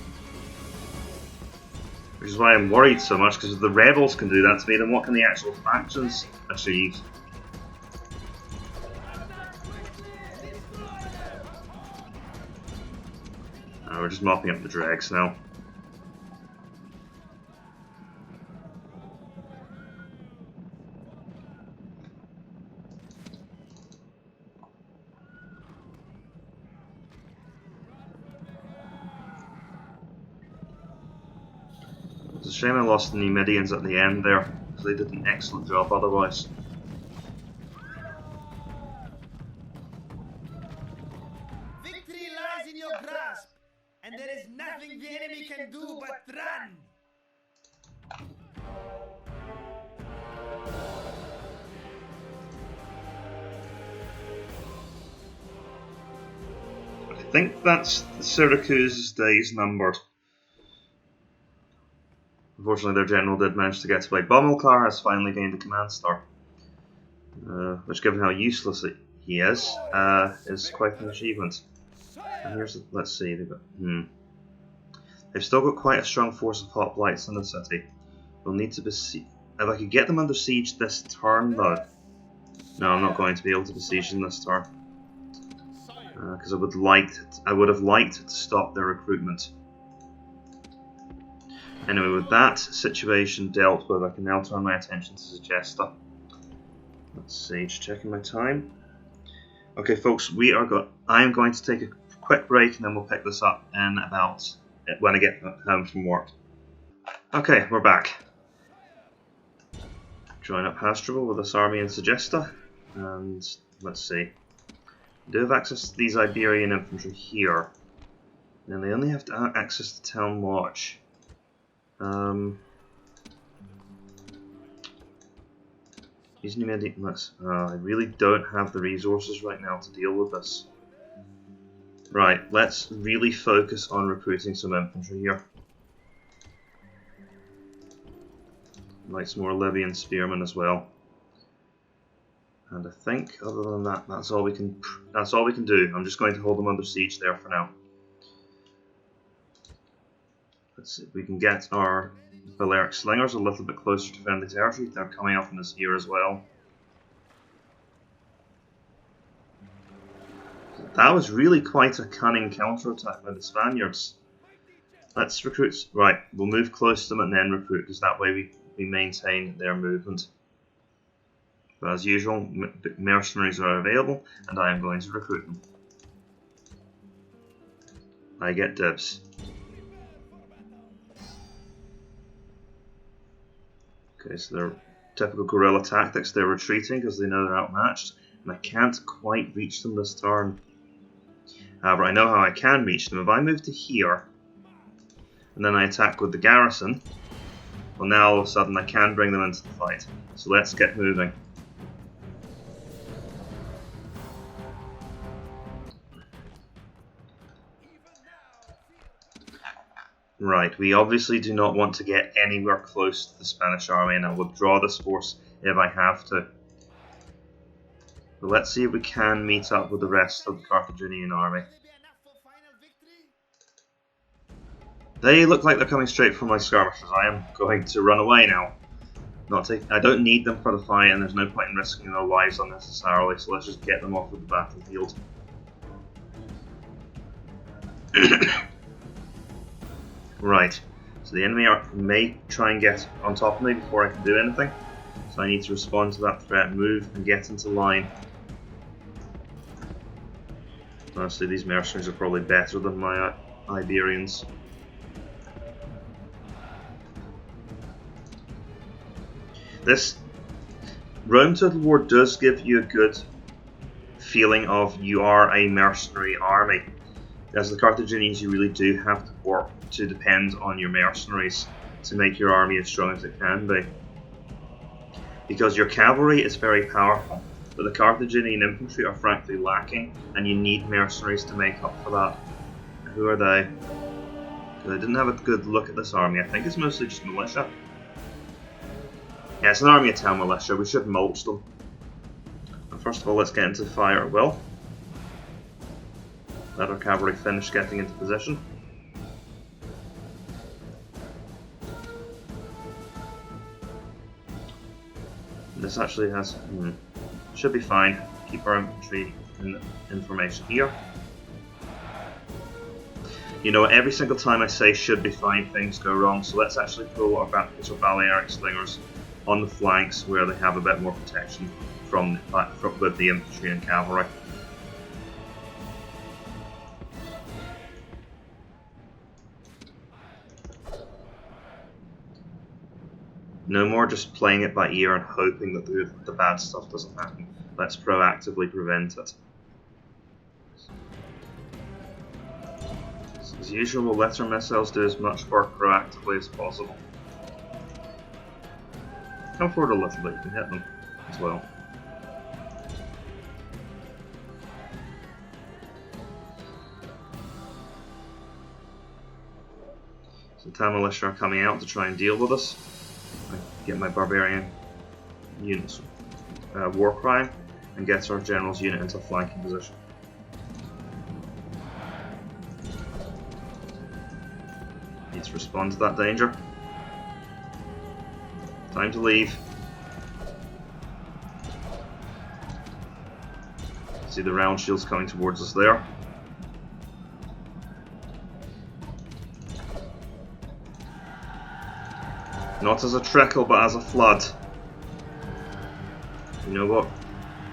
Which is why I'm worried so much, because if the rebels can do that to me, then what can the actual factions achieve? We're just mopping up the dregs now. It's a shame I lost the Numidians at the end there, because they did an excellent job otherwise. Victory lies in your grasp, and there is nothing the enemy can do but run! I think that's Syracuse's days numbered. Unfortunately, their general did manage to get away. Bomilcar has finally gained a command star, which, given how useless he is quite an achievement. And here's let's see, they've still got quite a strong force of hoplites in the city. We'll need to besiege. If I could get them under siege this turn, though. No, I'm not going to be able to besiege them this turn, because I would have liked to stop their recruitment. Anyway, with that situation dealt with, I can now turn my attention to Segesta. Let's see, just checking my time. Okay, folks, I am going to take a quick break, and then we'll pick this up in about when I get home from work. Okay, we're back. Join up Hasdrubal with this army in Segesta, and let's see. I do have access to these Iberian infantry here, and they only have to access the town watch. These Numidians, I really don't have the resources right now to deal with this. Right, let's really focus on recruiting some infantry here. Like some more Libyan spearmen as well. And I think, other than that, that's all we can do. I'm just going to hold them under siege there for now. Let's see if we can get our Balearic slingers a little bit closer to friendly territory. They're coming up in this here as well. That was really quite a cunning counterattack by the Spaniards. Let's recruit. Right, we'll move close to them and then recruit, because that way we maintain their movement. But as usual, mercenaries are available, and I am going to recruit them. I get dibs. Okay, so they're typical guerrilla tactics. They're retreating because they know they're outmatched, and I can't quite reach them this turn. However, I know how I can reach them. If I move to here, and then I attack with the garrison, well, now all of a sudden I can bring them into the fight. So let's get moving. Right, we obviously do not want to get anywhere close to the Spanish army, and I'll withdraw this force if I have to. But let's see if we can meet up with the rest of the Carthaginian army. They look like they're coming straight from my skirmishers. I am going to run away now. I don't need them for the fight, and there's no point in risking their lives unnecessarily, so let's just get them off of the battlefield. Right, so the enemy may try and get on top of me before I can do anything, so I need to respond to that threat, move and get into line. Honestly, these mercenaries are probably better than my Iberians. This Rome Total War does give you a good feeling of you are a mercenary army. As the Carthaginians, you really do have to work to depend on your mercenaries to make your army as strong as it can be. Because your cavalry is very powerful, but the Carthaginian infantry are frankly lacking, and you need mercenaries to make up for that. Who are they? Because I didn't have a good look at this army. I think it's mostly just militia. Yeah, it's an army of town militia. We should mulch them. And first of all, let's get into fire at will. Let our cavalry finish getting into position. This actually has... should be fine. Keep our infantry information here. You know, every single time I say should be fine, things go wrong, so let's actually pull our Balearic slingers on the flanks where they have a bit more protection with the infantry and cavalry. No more just playing it by ear and hoping that the bad stuff doesn't happen. Let's proactively prevent it. As usual, we'll let our missiles do as much work proactively as possible. Come forward a little bit, you can hit them as well. So the town militia are coming out to try and deal with us. I get my barbarian units war crying and gets our general's unit into flanking position. Need to respond to that danger. Time to leave. See the round shields coming towards us there. Not as a trickle, but as a flood. You know what?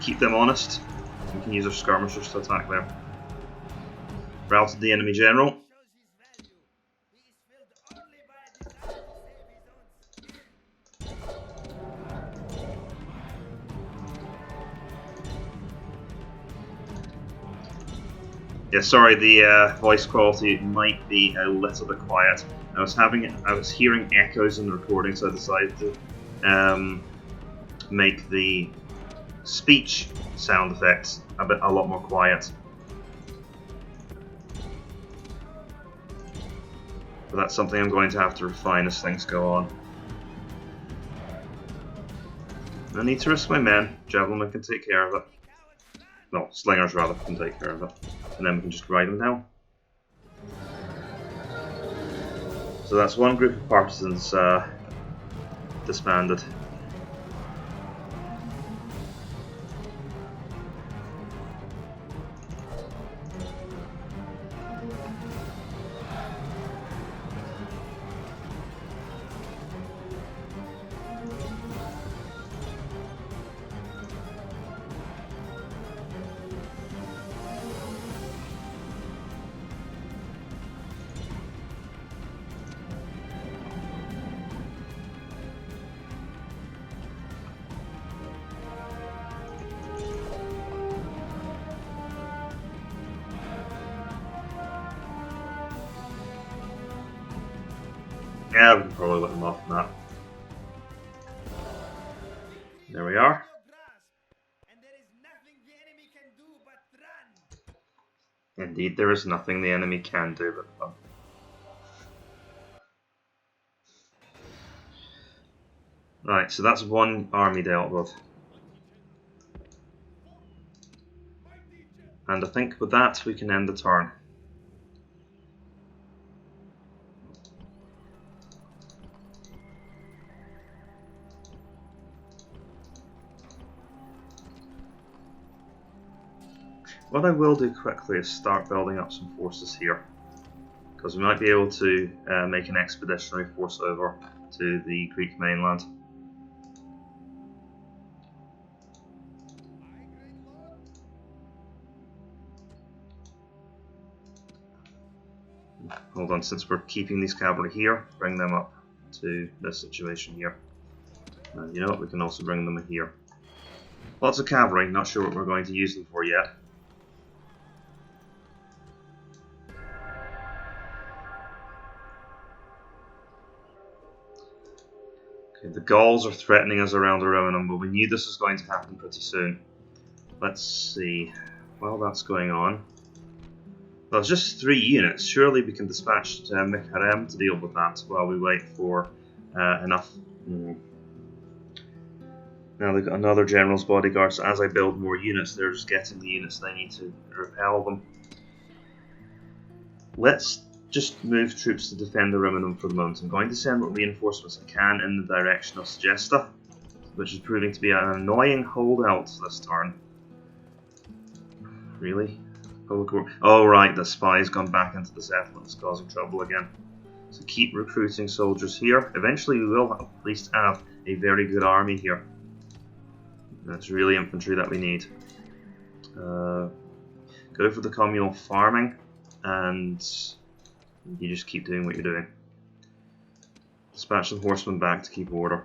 Keep them honest. We can use our skirmishers to attack there. Routed the enemy general. Yeah, sorry, the voice quality might be a little bit quiet. I was hearing echoes in the recording, so I decided to make the speech sound effects a lot more quiet. But that's something I'm going to have to refine as things go on. I need to risk my men. Javelin can take care of it. No, slingers rather can take care of it. And then we can just ride them down. So that's one group of partisans disbanded. Yeah, we can probably let them off on that. There we are. Indeed, there is nothing the enemy can do but run. Right, so that's one army dealt with. And I think with that we can end the turn. What I will do quickly is start building up some forces here, because we might be able to make an expeditionary force over to the Greek mainland. Hold on, since we're keeping these cavalry here, bring them up to this situation here. And you know what, we can also bring them in here. Lots of cavalry, not sure what we're going to use them for yet. Okay, the Gauls are threatening us around Ariminum, but we knew this was going to happen pretty soon. Let's see, while that's going on. Well, it's just 3 units. Surely we can dispatch Mikharem to deal with that while we wait for enough. Now they've got another general's bodyguard, so as I build more units, they're just getting the units they need to repel them. Let's just move troops to defend Ariminum for the moment. I'm going to send what reinforcements I can in the direction of Segesta, which is proving to be an annoying holdout this turn. Really? Oh right, the spy's gone back into the settlements, causing trouble again. So keep recruiting soldiers here. Eventually we will at least have a very good army here. That's really infantry that we need. Go for the communal farming, and you just keep doing what you're doing. Dispatch some horsemen back to keep order.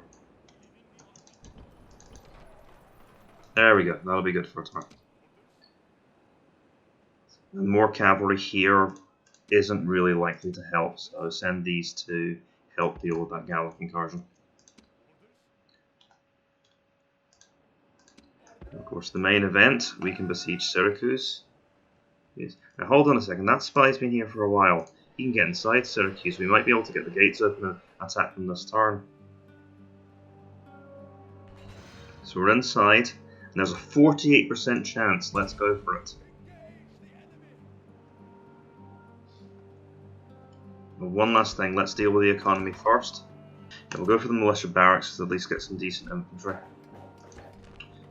There we go, that'll be good for a turn. And more cavalry here isn't really likely to help, so I'll send these to help deal with that Gallic incursion. Of course, the main event, we can besiege Syracuse. Yes. Now hold on a second, that spy's been here for a while. He can get inside Syracuse. We might be able to get the gates open and attack them this turn. So we're inside, and there's a 48% chance. Let's go for it. Well, one last thing, let's deal with the economy first. And we'll go for the militia barracks to at least get some decent infantry.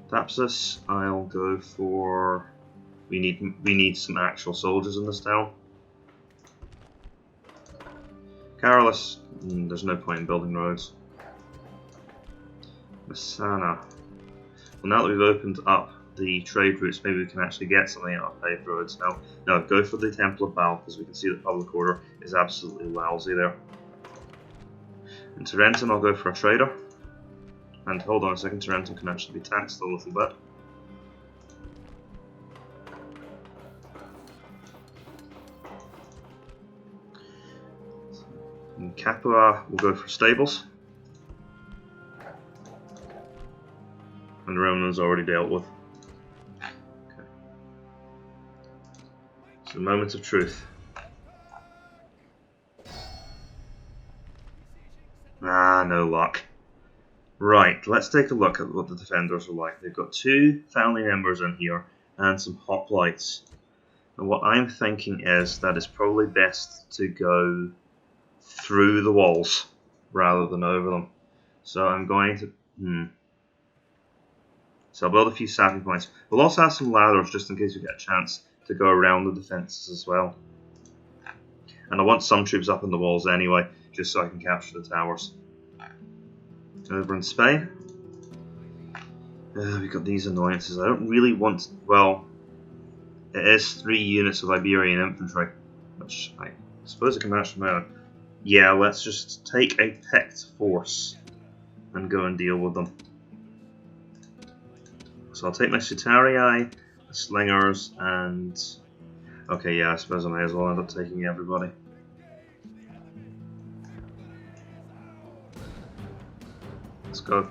Thapsus, I'll go for... We need some actual soldiers in this town. Carolus, there's no point in building roads. Messana. Well, now that we've opened up the trade routes, maybe we can actually get something out of paved roads. No, go for the Temple of Baal, because we can see that public order is absolutely lousy there. In Tarentum, I'll go for a trader. And hold on a second, Tarentum can actually be taxed a little bit. In Capua, we'll go for stables. And Roman's already dealt with. Okay. So, moment of truth. Ah, no luck. Right, let's take a look at what the defenders are like. They've got 2 family members in here and some hoplites. And what I'm thinking is that it's probably best to go through the walls rather than over them. So I'm going to... So I'll build a few savvy points. We'll also have some ladders just in case we get a chance to go around the defences as well. And I want some troops up in the walls anyway, just so I can capture the towers. Over in Spain, we've got these annoyances. I don't really want... Well, it is 3 units of Iberian infantry, which I suppose I can match them out. Yeah, let's just take a picked force and go and deal with them. So I'll take my Sutarii, the slingers, and... Okay, yeah, I suppose I may as well end up taking everybody. Let's go.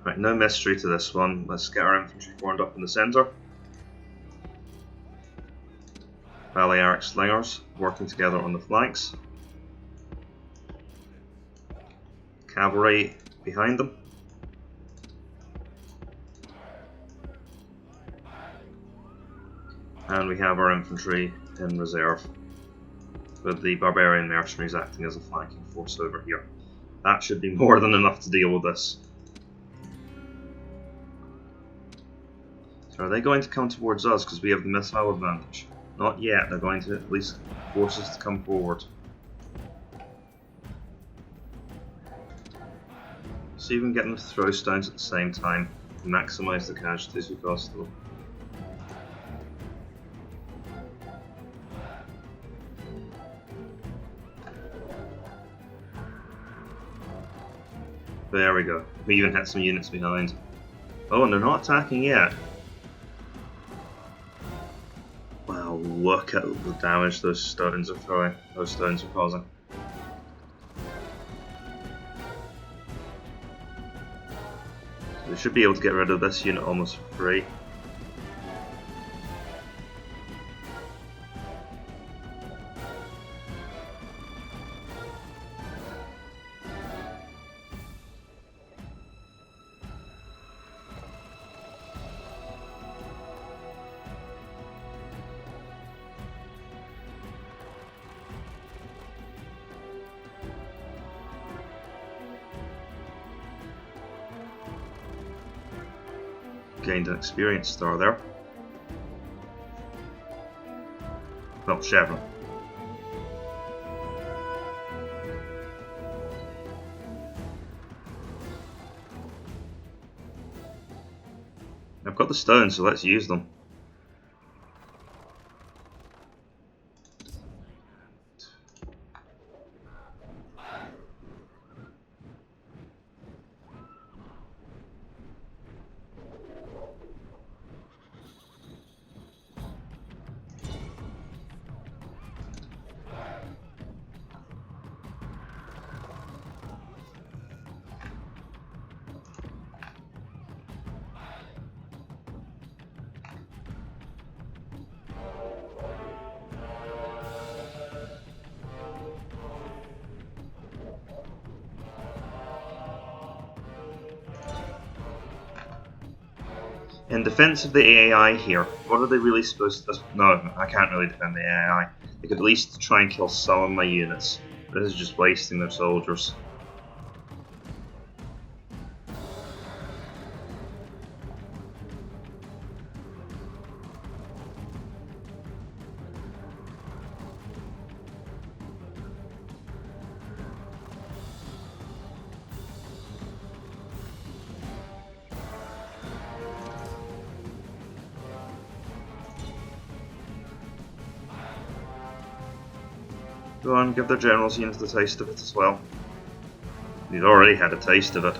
Right, no mystery to this one. Let's get our infantry formed up in the centre. Balearic slingers working together on the flanks. Cavalry behind them. And we have our infantry in reserve. with the barbarian mercenaries acting as a flanking force over here. That should be more than enough to deal with this. So are they going to come towards us because we have the missile advantage? Not yet, they're going to at least force us to come forward. See if we can get them to throw stones at the same time to maximise the casualties we cause to them. There we go. We even had some units behind. Oh, and they're not attacking yet. Wow, look at the damage those stones are throwing. Those stones are causing. We should be able to get rid of this unit almost for free. Gained an experience star there. Well, chevron. I've got the stones, so let's use them. In defense of the AI here, what are they really supposed to... No, I can't really defend the AI. They could at least try and kill some of my units. This is just wasting their soldiers. Go on, give their generals units the taste of it as well. He's already had a taste of it.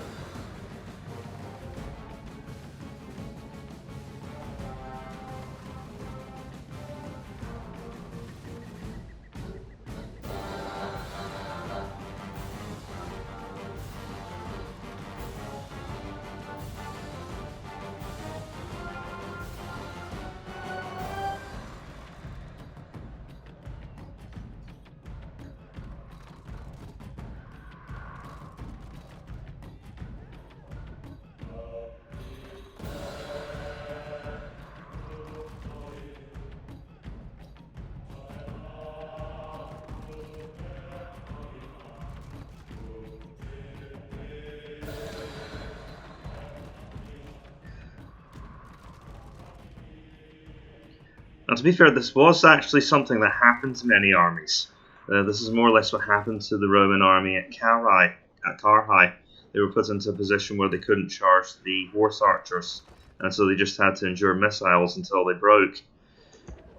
Now, to be fair, this was actually something that happened to many armies. This is more or less what happened to the Roman army at Carthage. They were put into a position where they couldn't charge the horse archers, and so they just had to endure missiles until they broke.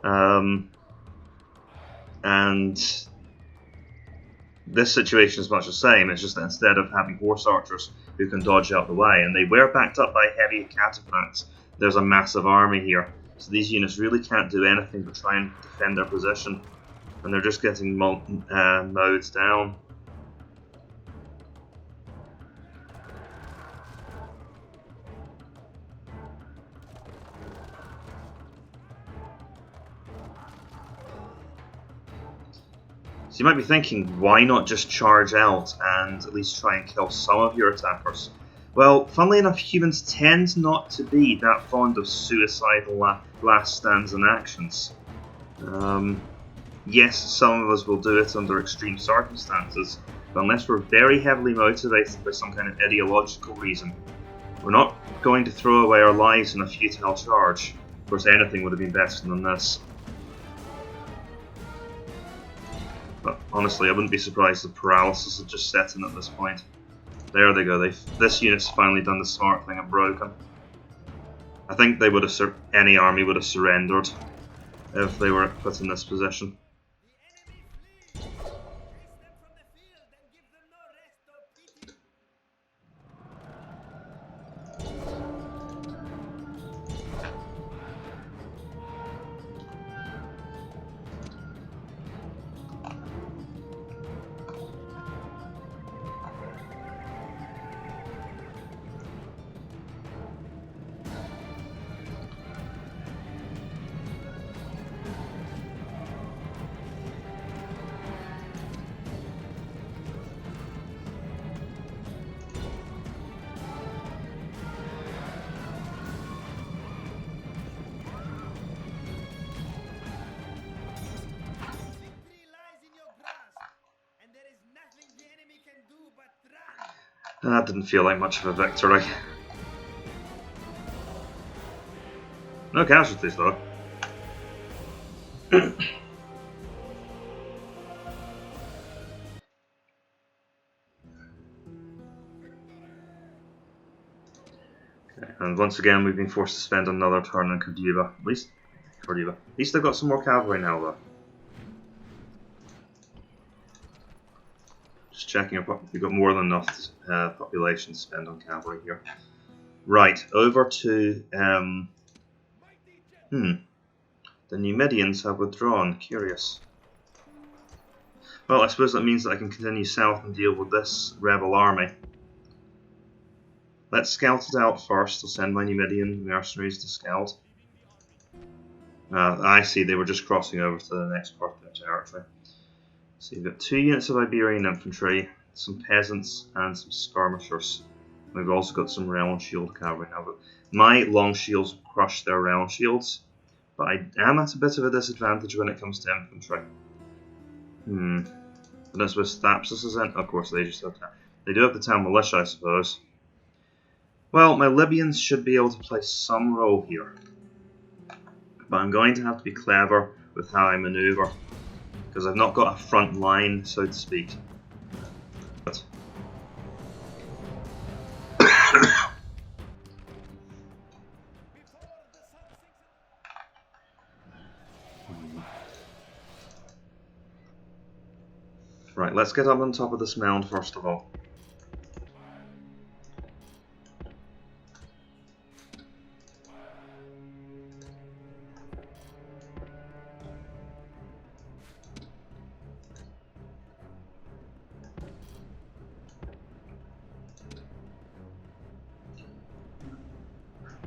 And this situation is much the same. It's just that instead of having horse archers who can dodge out the way, and they were backed up by heavy cataphracts, there's a massive army here. So these units really can't do anything but try and defend their position, and they're just getting mowed down. So you might be thinking, why not just charge out and at least try and kill some of your attackers? Well, funnily enough, humans tend not to be that fond of suicidal last stands and actions. Yes, some of us will do it under extreme circumstances, but unless we're very heavily motivated by some kind of ideological reason, we're not going to throw away our lives in a futile charge. Of course, anything would have been better than this. But honestly, I wouldn't be surprised if paralysis had just set in at this point. There they go. This unit's finally done the smart thing and broken. I think they would have any army would have surrendered if they were put in this position. That didn't feel like much of a victory. No casualties though. Okay, and once again we've been forced to spend another turn in Corduba. At least they've got some more cavalry now though. Just checking, we've got more than enough population to spend on cavalry here. Right, over to the Numidians have withdrawn. Curious. Well, I suppose that means that I can continue south and deal with this rebel army. Let's scout it out first. I'll send my Numidian mercenaries to scout. I see, they were just crossing over to the next part of their territory. So you've got 2 units of Iberian infantry, some peasants, and some skirmishers. We've also got some round shield cavalry now, but my long shields will crush their round shields, but I am at a bit of a disadvantage when it comes to infantry. And that's where Thapsus is in. Of course, they just have they do have the town militia, I suppose. Well, my Libyans should be able to play some role here, but I'm going to have to be clever with how I maneuver, because I've not got a front line, so to speak. But right, let's get up on top of this mound first of all.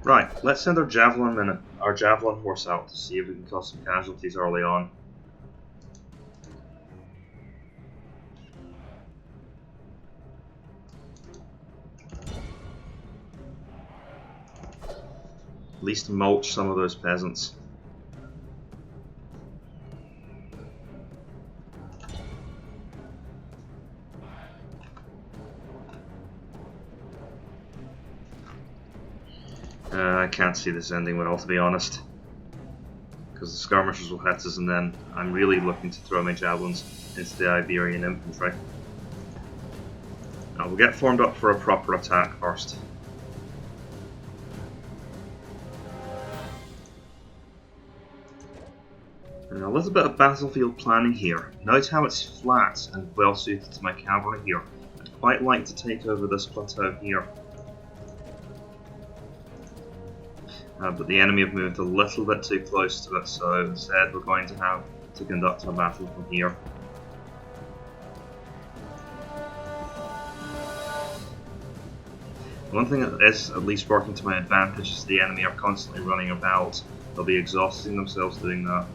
Right, let's send our javelin horse out to see if we can cause some casualties early on. At least mulch some of those peasants. I can't see this ending well, to be honest, because the skirmishers will hit us, and then I'm really looking to throw my javelins into the Iberian infantry. Now we'll get formed up for a proper attack first. And a little bit of battlefield planning here. Note how it's flat and well suited to my cavalry here. I'd quite like to take over this plateau here. But the enemy have moved a little bit too close to it, so instead we're going to have to conduct our battle from here. One thing that is at least working to my advantage is the enemy are constantly running about. They'll be exhausting themselves doing that.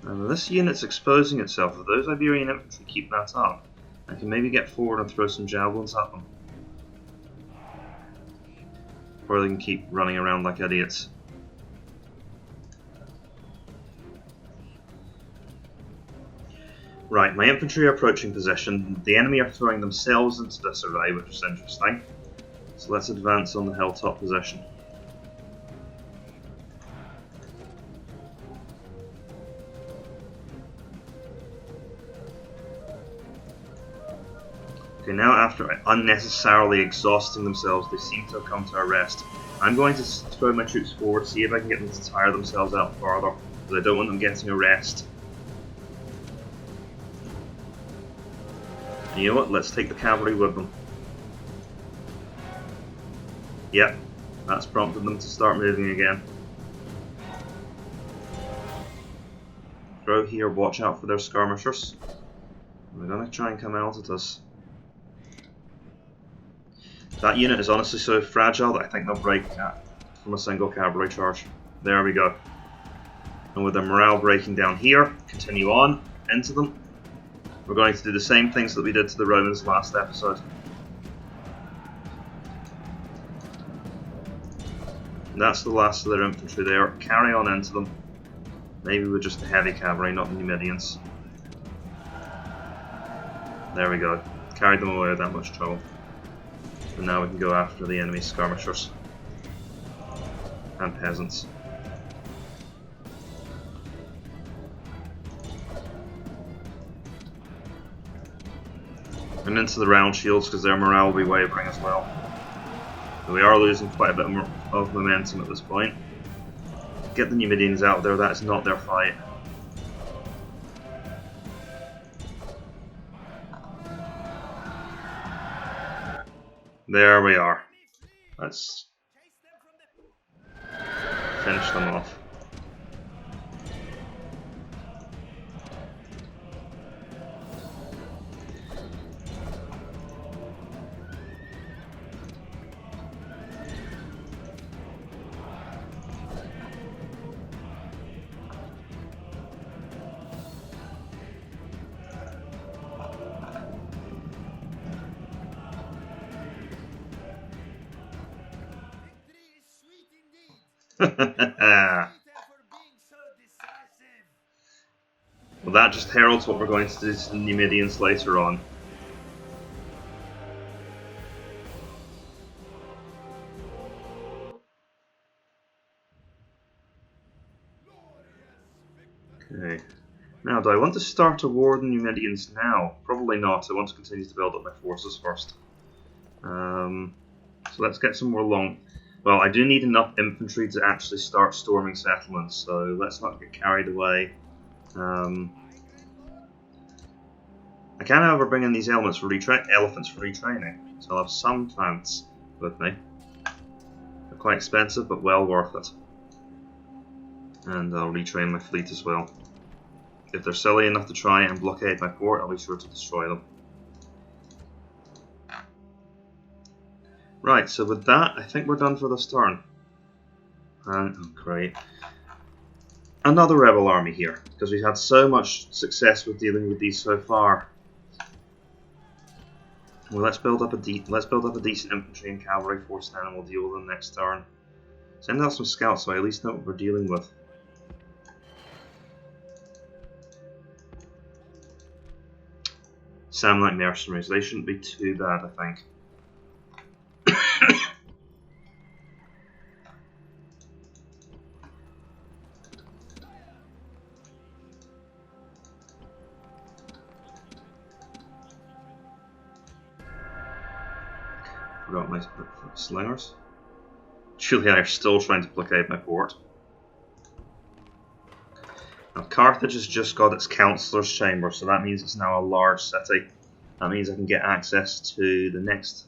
This unit's exposing itself. If those Iberian infantry keep that up, I can maybe get forward and throw some javelins at them. Or they can keep running around like idiots. Right, my infantry are approaching position. The enemy are throwing themselves into disarray, which is interesting. So let's advance on the hilltop position. Okay, now after unnecessarily exhausting themselves, they seem to have come to a rest. I'm going to throw my troops forward, see if I can get them to tire themselves out farther, because I don't want them getting a rest. And you know what? Let's take the cavalry with them. Yep, that's prompted them to start moving again. Throw here, watch out for their skirmishers. They're going to try and come out at us. That unit is honestly so fragile that I think they'll break from a single cavalry charge. There we go. And with their morale breaking down here, continue on into them. We're going to do the same things that we did to the Romans last episode. And that's the last of their infantry there. Carry on into them. Maybe with just the heavy cavalry, not the Numidians. There we go. Carried them away without much trouble. And now we can go after the enemy skirmishers and peasants. And into the round shields because their morale will be wavering as well. So we are losing quite a bit of momentum at this point. Get the Numidians out there, that is not their fight. There we are. Let's finish them off. Well, that just heralds what we're going to do to the Numidians later on. Okay. Now, do I want to start a war with the Numidians now? Probably not. I want to continue to build up my forces first. So let's get some more long... Well, I do need enough infantry to actually start storming settlements, so let's not get carried away. I can, however, bring in these elephants for retraining, so I'll have some plants with me. They're quite expensive, but well worth it. And I'll retrain my fleet as well. If they're silly enough to try and blockade my port, I'll be sure to destroy them. Right, so with that, I think we're done for this turn. And, oh great. Another rebel army here, because we've had so much success with dealing with these so far. Well, let's build up a decent infantry and cavalry force now, and we'll deal with them next turn. Send out some scouts so I at least know what we're dealing with. Samnite mercenaries, they shouldn't be too bad, I think. Forgot my slingers. Surely I'm still trying to blockade my port. Now Carthage has just got its councillor's chamber, so that means it's now a large city. That means I can get access to the next...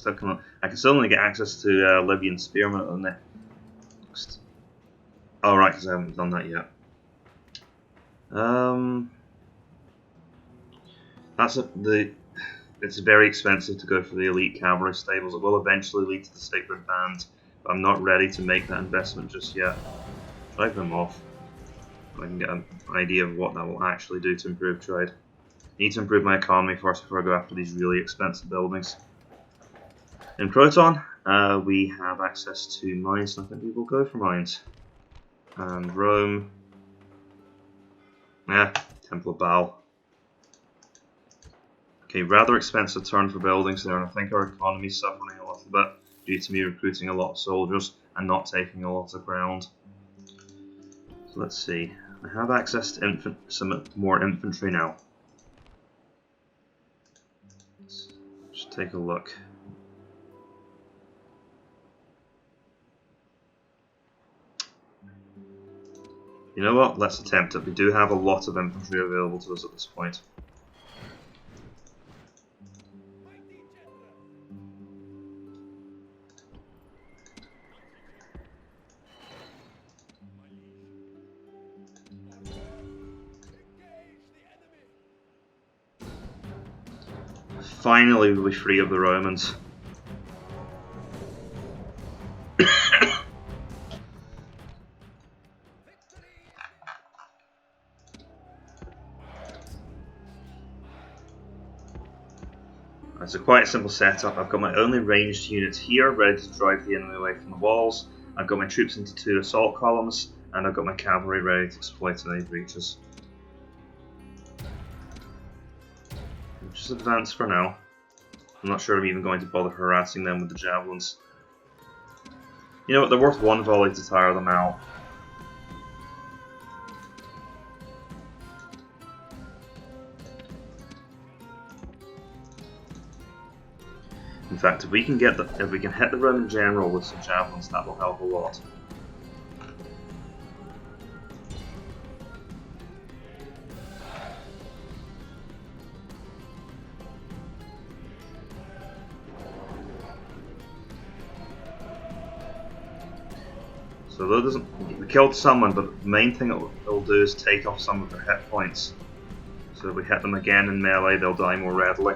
I can still only get access to Libyan spearmen at the next... Oh right, because I haven't done that yet. It's very expensive to go for the elite cavalry stables. It will eventually lead to the sacred band, but I'm not ready to make that investment just yet. Drive them off. I can get an idea of what that will actually do to improve trade. Need to improve my economy first before I go after these really expensive buildings. In Proton, we have access to mines, and I think we will go for mines. And Rome, Temple of Baal. Okay, rather expensive turn for buildings there, and I think our economy is suffering a little bit due to me recruiting a lot of soldiers and not taking a lot of ground. So let's see. I have access to some more infantry now. Let's just take a look. You know what? Let's attempt it. We do have a lot of infantry available to us at this point. Finally, we'll be free of the Romans. It's a quite simple setup. I've got my only ranged units here, ready to drive the enemy away from the walls. I've got my troops into 2 assault columns, and I've got my cavalry ready to exploit any breaches. Just advance for now. I'm not sure I'm even going to bother harassing them with the javelins. You know what, they're worth 1 volley to tire them out. In fact, if we can hit the Roman general with some javelins, that will help a lot. So though we killed someone, but the main thing it'll do is take off some of their hit points. So if we hit them again in melee, they'll die more readily.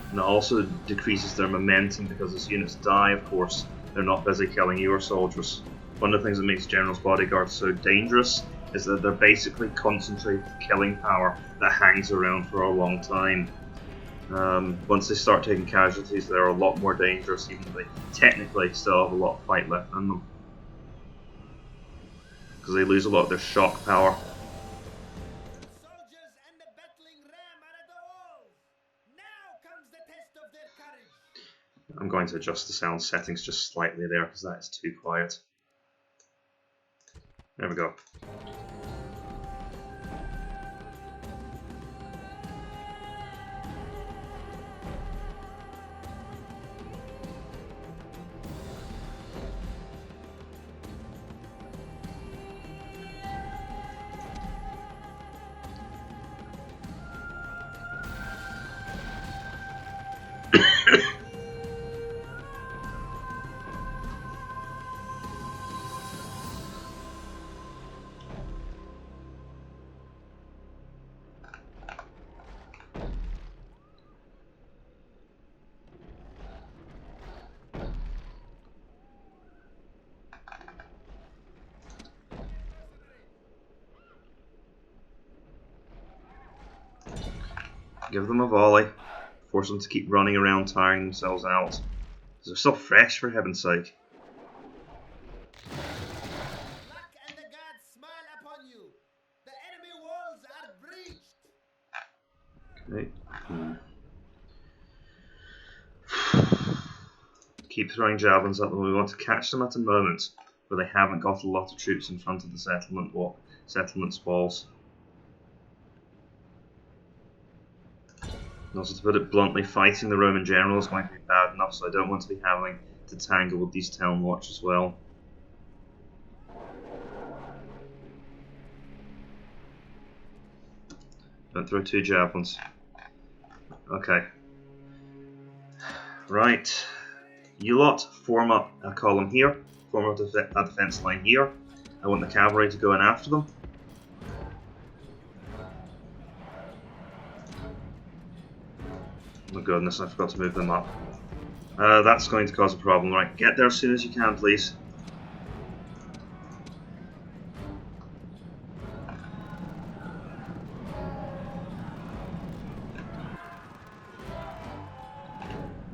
And it also decreases their momentum because as units die, of course, they're not busy killing your soldiers. One of the things that makes General's Bodyguard so dangerous is that they're basically concentrated killing power that hangs around for a long time. Once they start taking casualties, they're a lot more dangerous, even though they technically still have a lot of fight left in them. Because they lose a lot of their shock power. I'm going to adjust the sound settings just slightly there because that is too quiet. There we go. Give them a volley, force them to keep running around, tiring themselves out. They're so fresh, for heaven's sake. Luck and the gods smile upon you. The enemy walls are breached. Okay. Keep throwing javelins at them. We want to catch them at a moment where they haven't got a lot of troops in front of the settlement's walls. And also, to put it bluntly, fighting the Roman general is going to be bad enough, so I don't want to be having to tangle with these town watch as well. Don't throw 2 javelins. Okay. Right. You lot form up a column here, form up a defense line here. I want the cavalry to go in after them. Oh goodness, I forgot to move them up. That's going to cause a problem. Right, get there as soon as you can, please.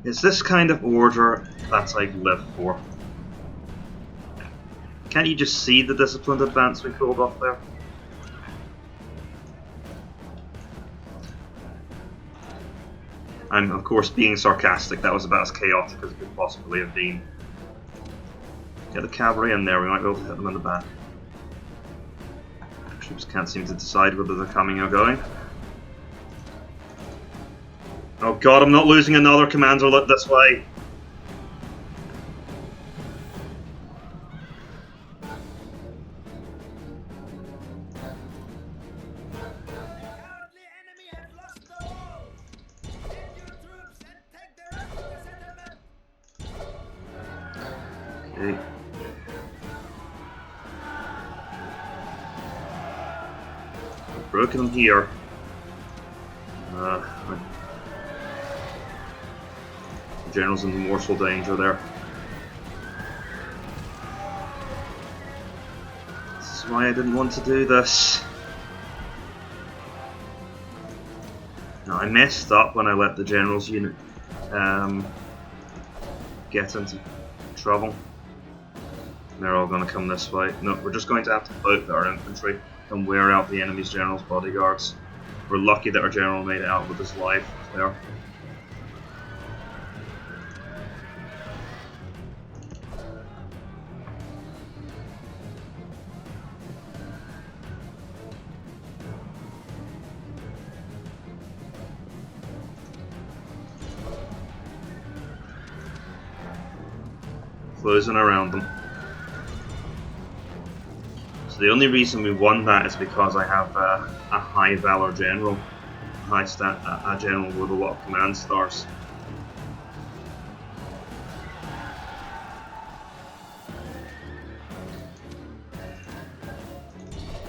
It's this kind of order that I live for. Can't you just see the disciplined advance we pulled off there? I'm, of course, being sarcastic. That was about as chaotic as it could possibly have been. Get the cavalry in there, we might be able to hit them in the back. Troops can't seem to decide whether they're coming or going. Oh god, I'm not losing another commander this way! Okay. Broken them here. The general's in mortal danger there. This is why I didn't want to do this. Now, I messed up when I let the general's unit get into trouble. They're all going to come this way. No, we're just going to have to hope that our infantry can wear out the enemy's general's bodyguards. We're lucky that our general made it out with his life there. Closing around them. So the only reason we won that is because I have a high valor general, a general with a lot of command stars.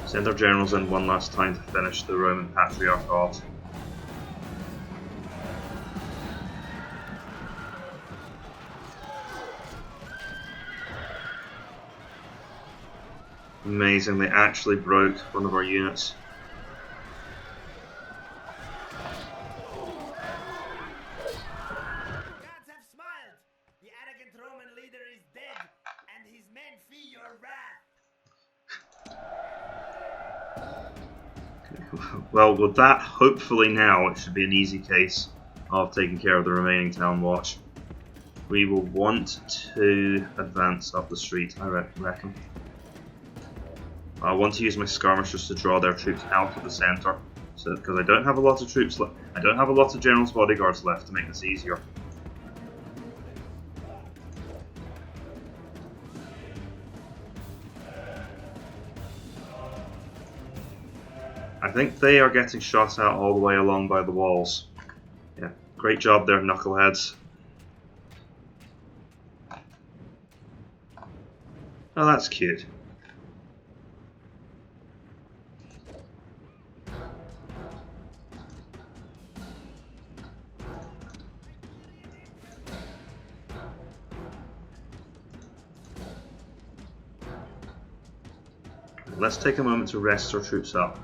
Send our generals in one last time to finish the Roman Patriarch off. Amazing, they actually broke one of our units. Gods have smiled! The arrogant Roman leader is dead, and his men feel your wrath. Okay. Well, with that, hopefully now it should be an easy case of taking care of the remaining town watch. We will want to advance up the street, I reckon. I want to use my skirmishers to draw their troops out of the centre, so because I don't have a lot of troops left. I don't have a lot of generals' bodyguards left to make this easier. I think they are getting shot out all the way along by the walls. Yeah, great job there, knuckleheads. Oh, that's cute. Let's take a moment to rest our troops up.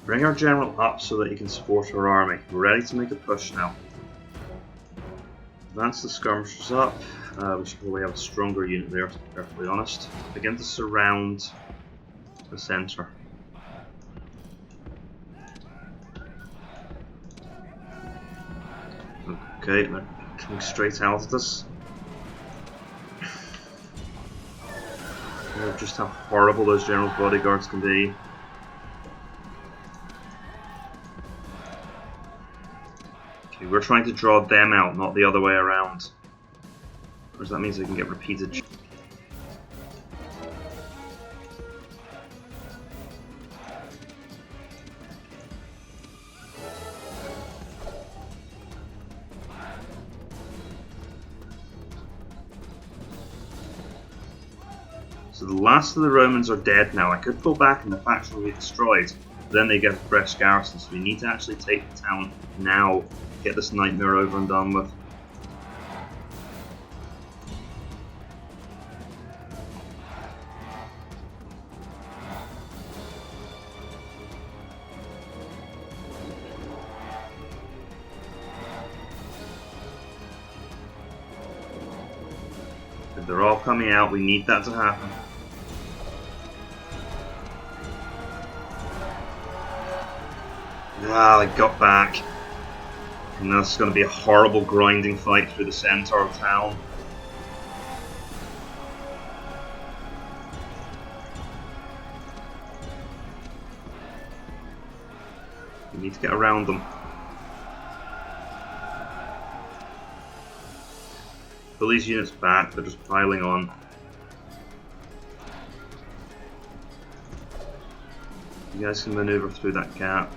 Bring our general up so that he can support our army. We're ready to make a push now. Advance the skirmishers up. We should probably have a stronger unit there, to be perfectly honest. Begin to surround the centre. Okay, they're coming straight out at us. Just how horrible those general's bodyguards can be. Okay, we're trying to draw them out, not the other way around. Because that means they can get repeated. So the last of the Romans are dead now. I could go back and the faction will be destroyed, but then they get a fresh garrison, so we need to actually take the town now, get this nightmare over and done with. They're all coming out, we need that to happen. Ah, they got back. And now it's going to be a horrible grinding fight through the center of town. We need to get around them. Pull these units back, they're just piling on. You guys can maneuver through that gap.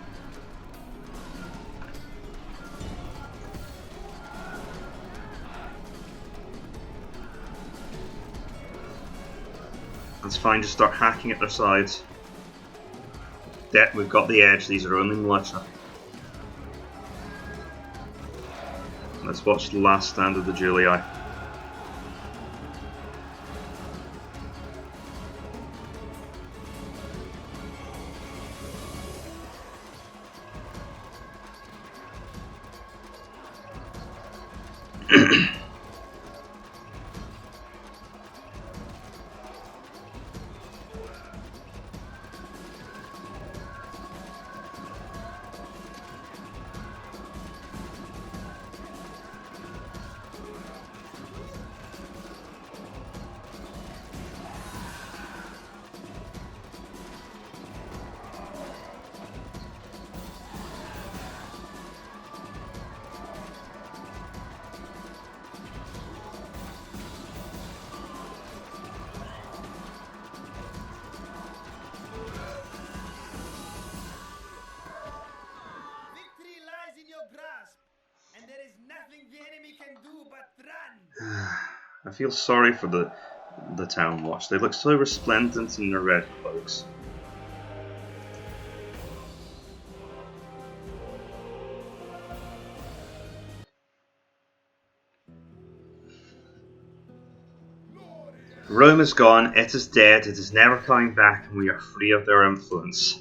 That's fine, just start hacking at their sides. We've got the edge, these are only militia. Let's watch the last stand of the Julii. I feel sorry for the town watch. They look so resplendent in their red cloaks. Rome is gone, it is dead, it is never coming back, and we are free of their influence.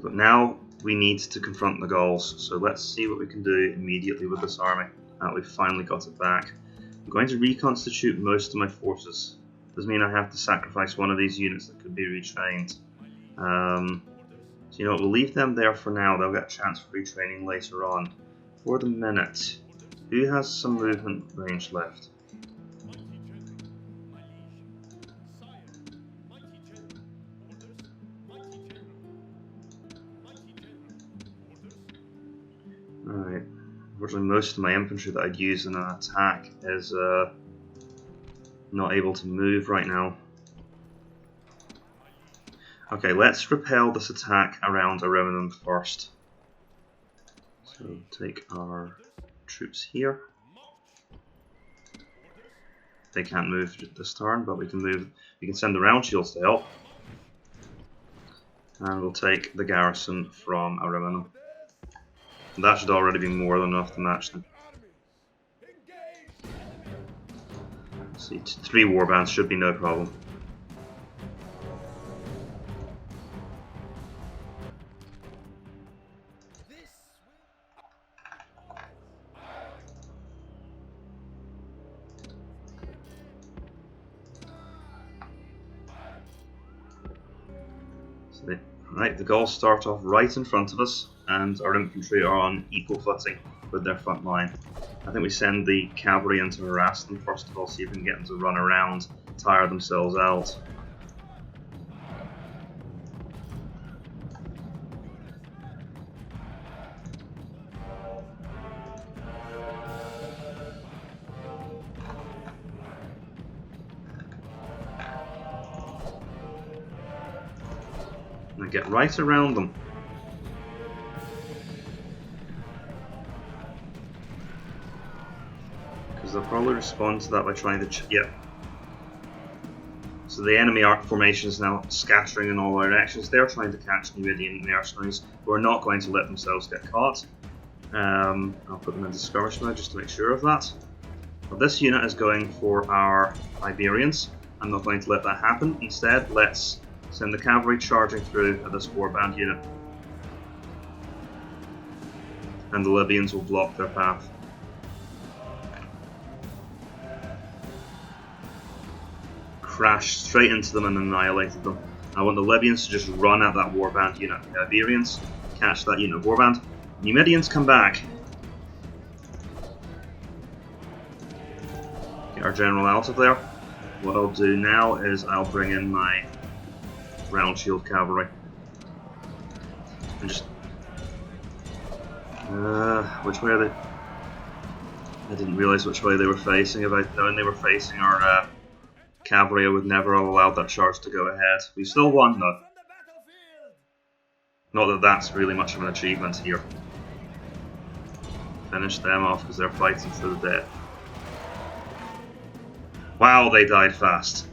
But now we need to confront the Gauls, so let's see what we can do immediately with this army. We've finally got it back. I'm going to reconstitute most of my forces. Does mean I have to sacrifice one of these units that could be retrained. So you know what, we'll leave them there for now. They'll get a chance for retraining later on. For the minute, who has some movement range left? Alright. Unfortunately, most of my infantry that I'd use in an attack is not able to move right now. Okay, let's repel this attack around Ariminum first. So take our troops here. They can't move this turn, but we can move. We can send the round shields to help, and we'll take the garrison from Ariminum. That should already be more than enough to match them. See, 3 warbands should be no problem. Right, the Gauls start off right in front of us, and our infantry are on equal footing with their front line. I think we send the cavalry in to harass them first of all, see if we can get them to run around, tire themselves out. And get right around them. Because they'll probably respond to that by trying to... Yep. So the enemy arc formation is now scattering in all directions. They're trying to catch Numidian mercenaries who are not going to let themselves get caught. I'll put them into skirmish mode just to make sure of that. But this unit is going for our Iberians. I'm not going to let that happen. Instead, let's send the cavalry charging through at this warband unit. And the Libyans will block their path. Crashed straight into them and annihilated them. I want the Libyans to just run at that warband unit. The Iberians catch that unit of warband. Numidians come back. Get our general out of there. What I'll do now is I'll bring in my round shield cavalry. And just... which way are they? I didn't realise which way they were facing. If I'd known they were facing our cavalry, I would never have allowed that charge to go ahead. We still won though. Not that that's really much of an achievement here. Finish them off because they're fighting to the death. Wow, they died fast.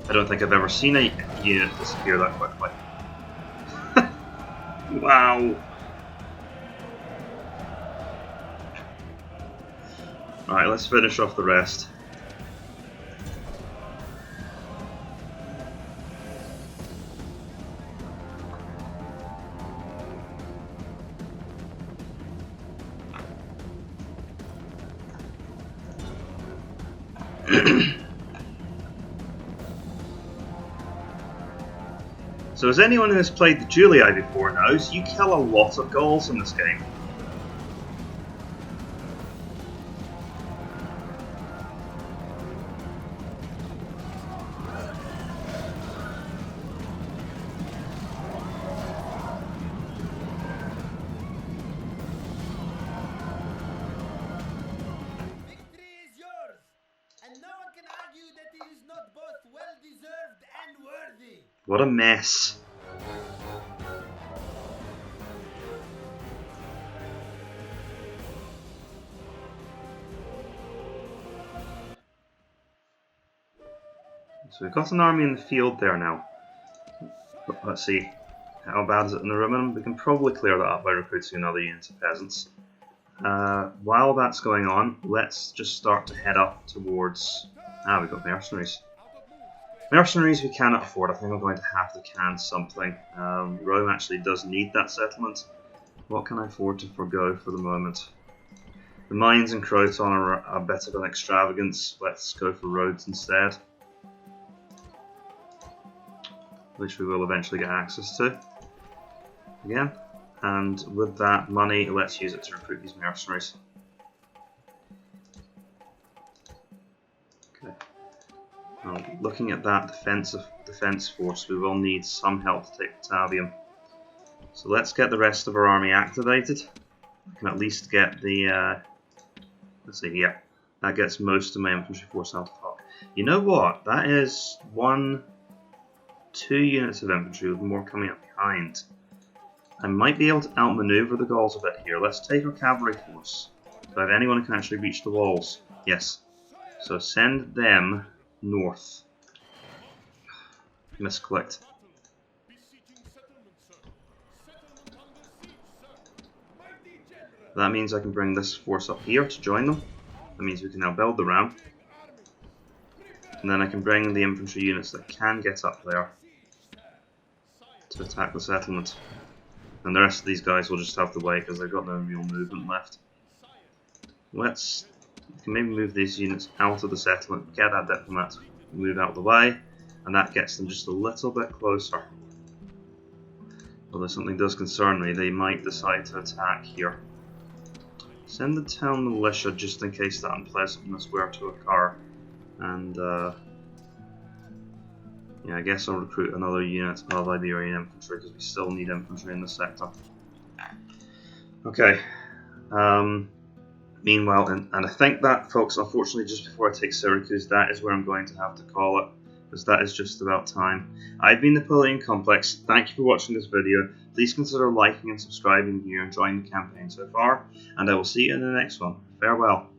I don't think I've ever seen a unit disappear that quickly. Wow. Alright, let's finish off the rest. So as anyone who has played the Julii before knows, you kill a lot of Gauls in this game. Victory is yours, and no one can argue that it is not both well-deserved and worthy. What a mess. So we've got an army in the field there now. But let's see, how bad is it in the Roman? We can probably clear that up by recruiting another unit of peasants. While that's going on, let's just start to head up towards... we've got mercenaries. Mercenaries we cannot afford. I think I'm going to have to can something. Rome actually does need that settlement. What can I afford to forgo for the moment? The mines in Croton are a bit of an extravagance. Let's go for roads instead, which we will eventually get access to again. And with that money, let's use it to recruit these mercenaries. Okay. Now, looking at that defense force, we will need some help to take Batavium. So let's get the rest of our army activated. I can at least get the... let's see, yeah. That gets most of my infantry force out of Puck. You know what? That is 2 units of infantry with more coming up behind. I might be able to outmaneuver the Gauls a bit here. Let's take our cavalry force. Do I have anyone who can actually reach the walls? Yes. So send them north. Misclicked. That means I can bring this force up here to join them. That means we can now build the ram. And then I can bring the infantry units that can get up there to attack the settlement. And the rest of these guys will just have to wait because they've got no real movement left. We can maybe move these units out of the settlement, get that diplomat, move out of the way, and that gets them just a little bit closer. Although something does concern me, they might decide to attack here. Send the town militia just in case that unpleasantness were to occur. And yeah, I guess I'll recruit another unit of Iberian infantry because we still need infantry in this sector. Okay. Meanwhile, and I think that, folks, unfortunately, just before I take Syracuse, that is where I'm going to have to call it, because that is just about time. I've been Napoleon Complex. Thank you for watching this video. Please consider liking and subscribing if you're enjoying the campaign so far, and I will see you in the next one. Farewell.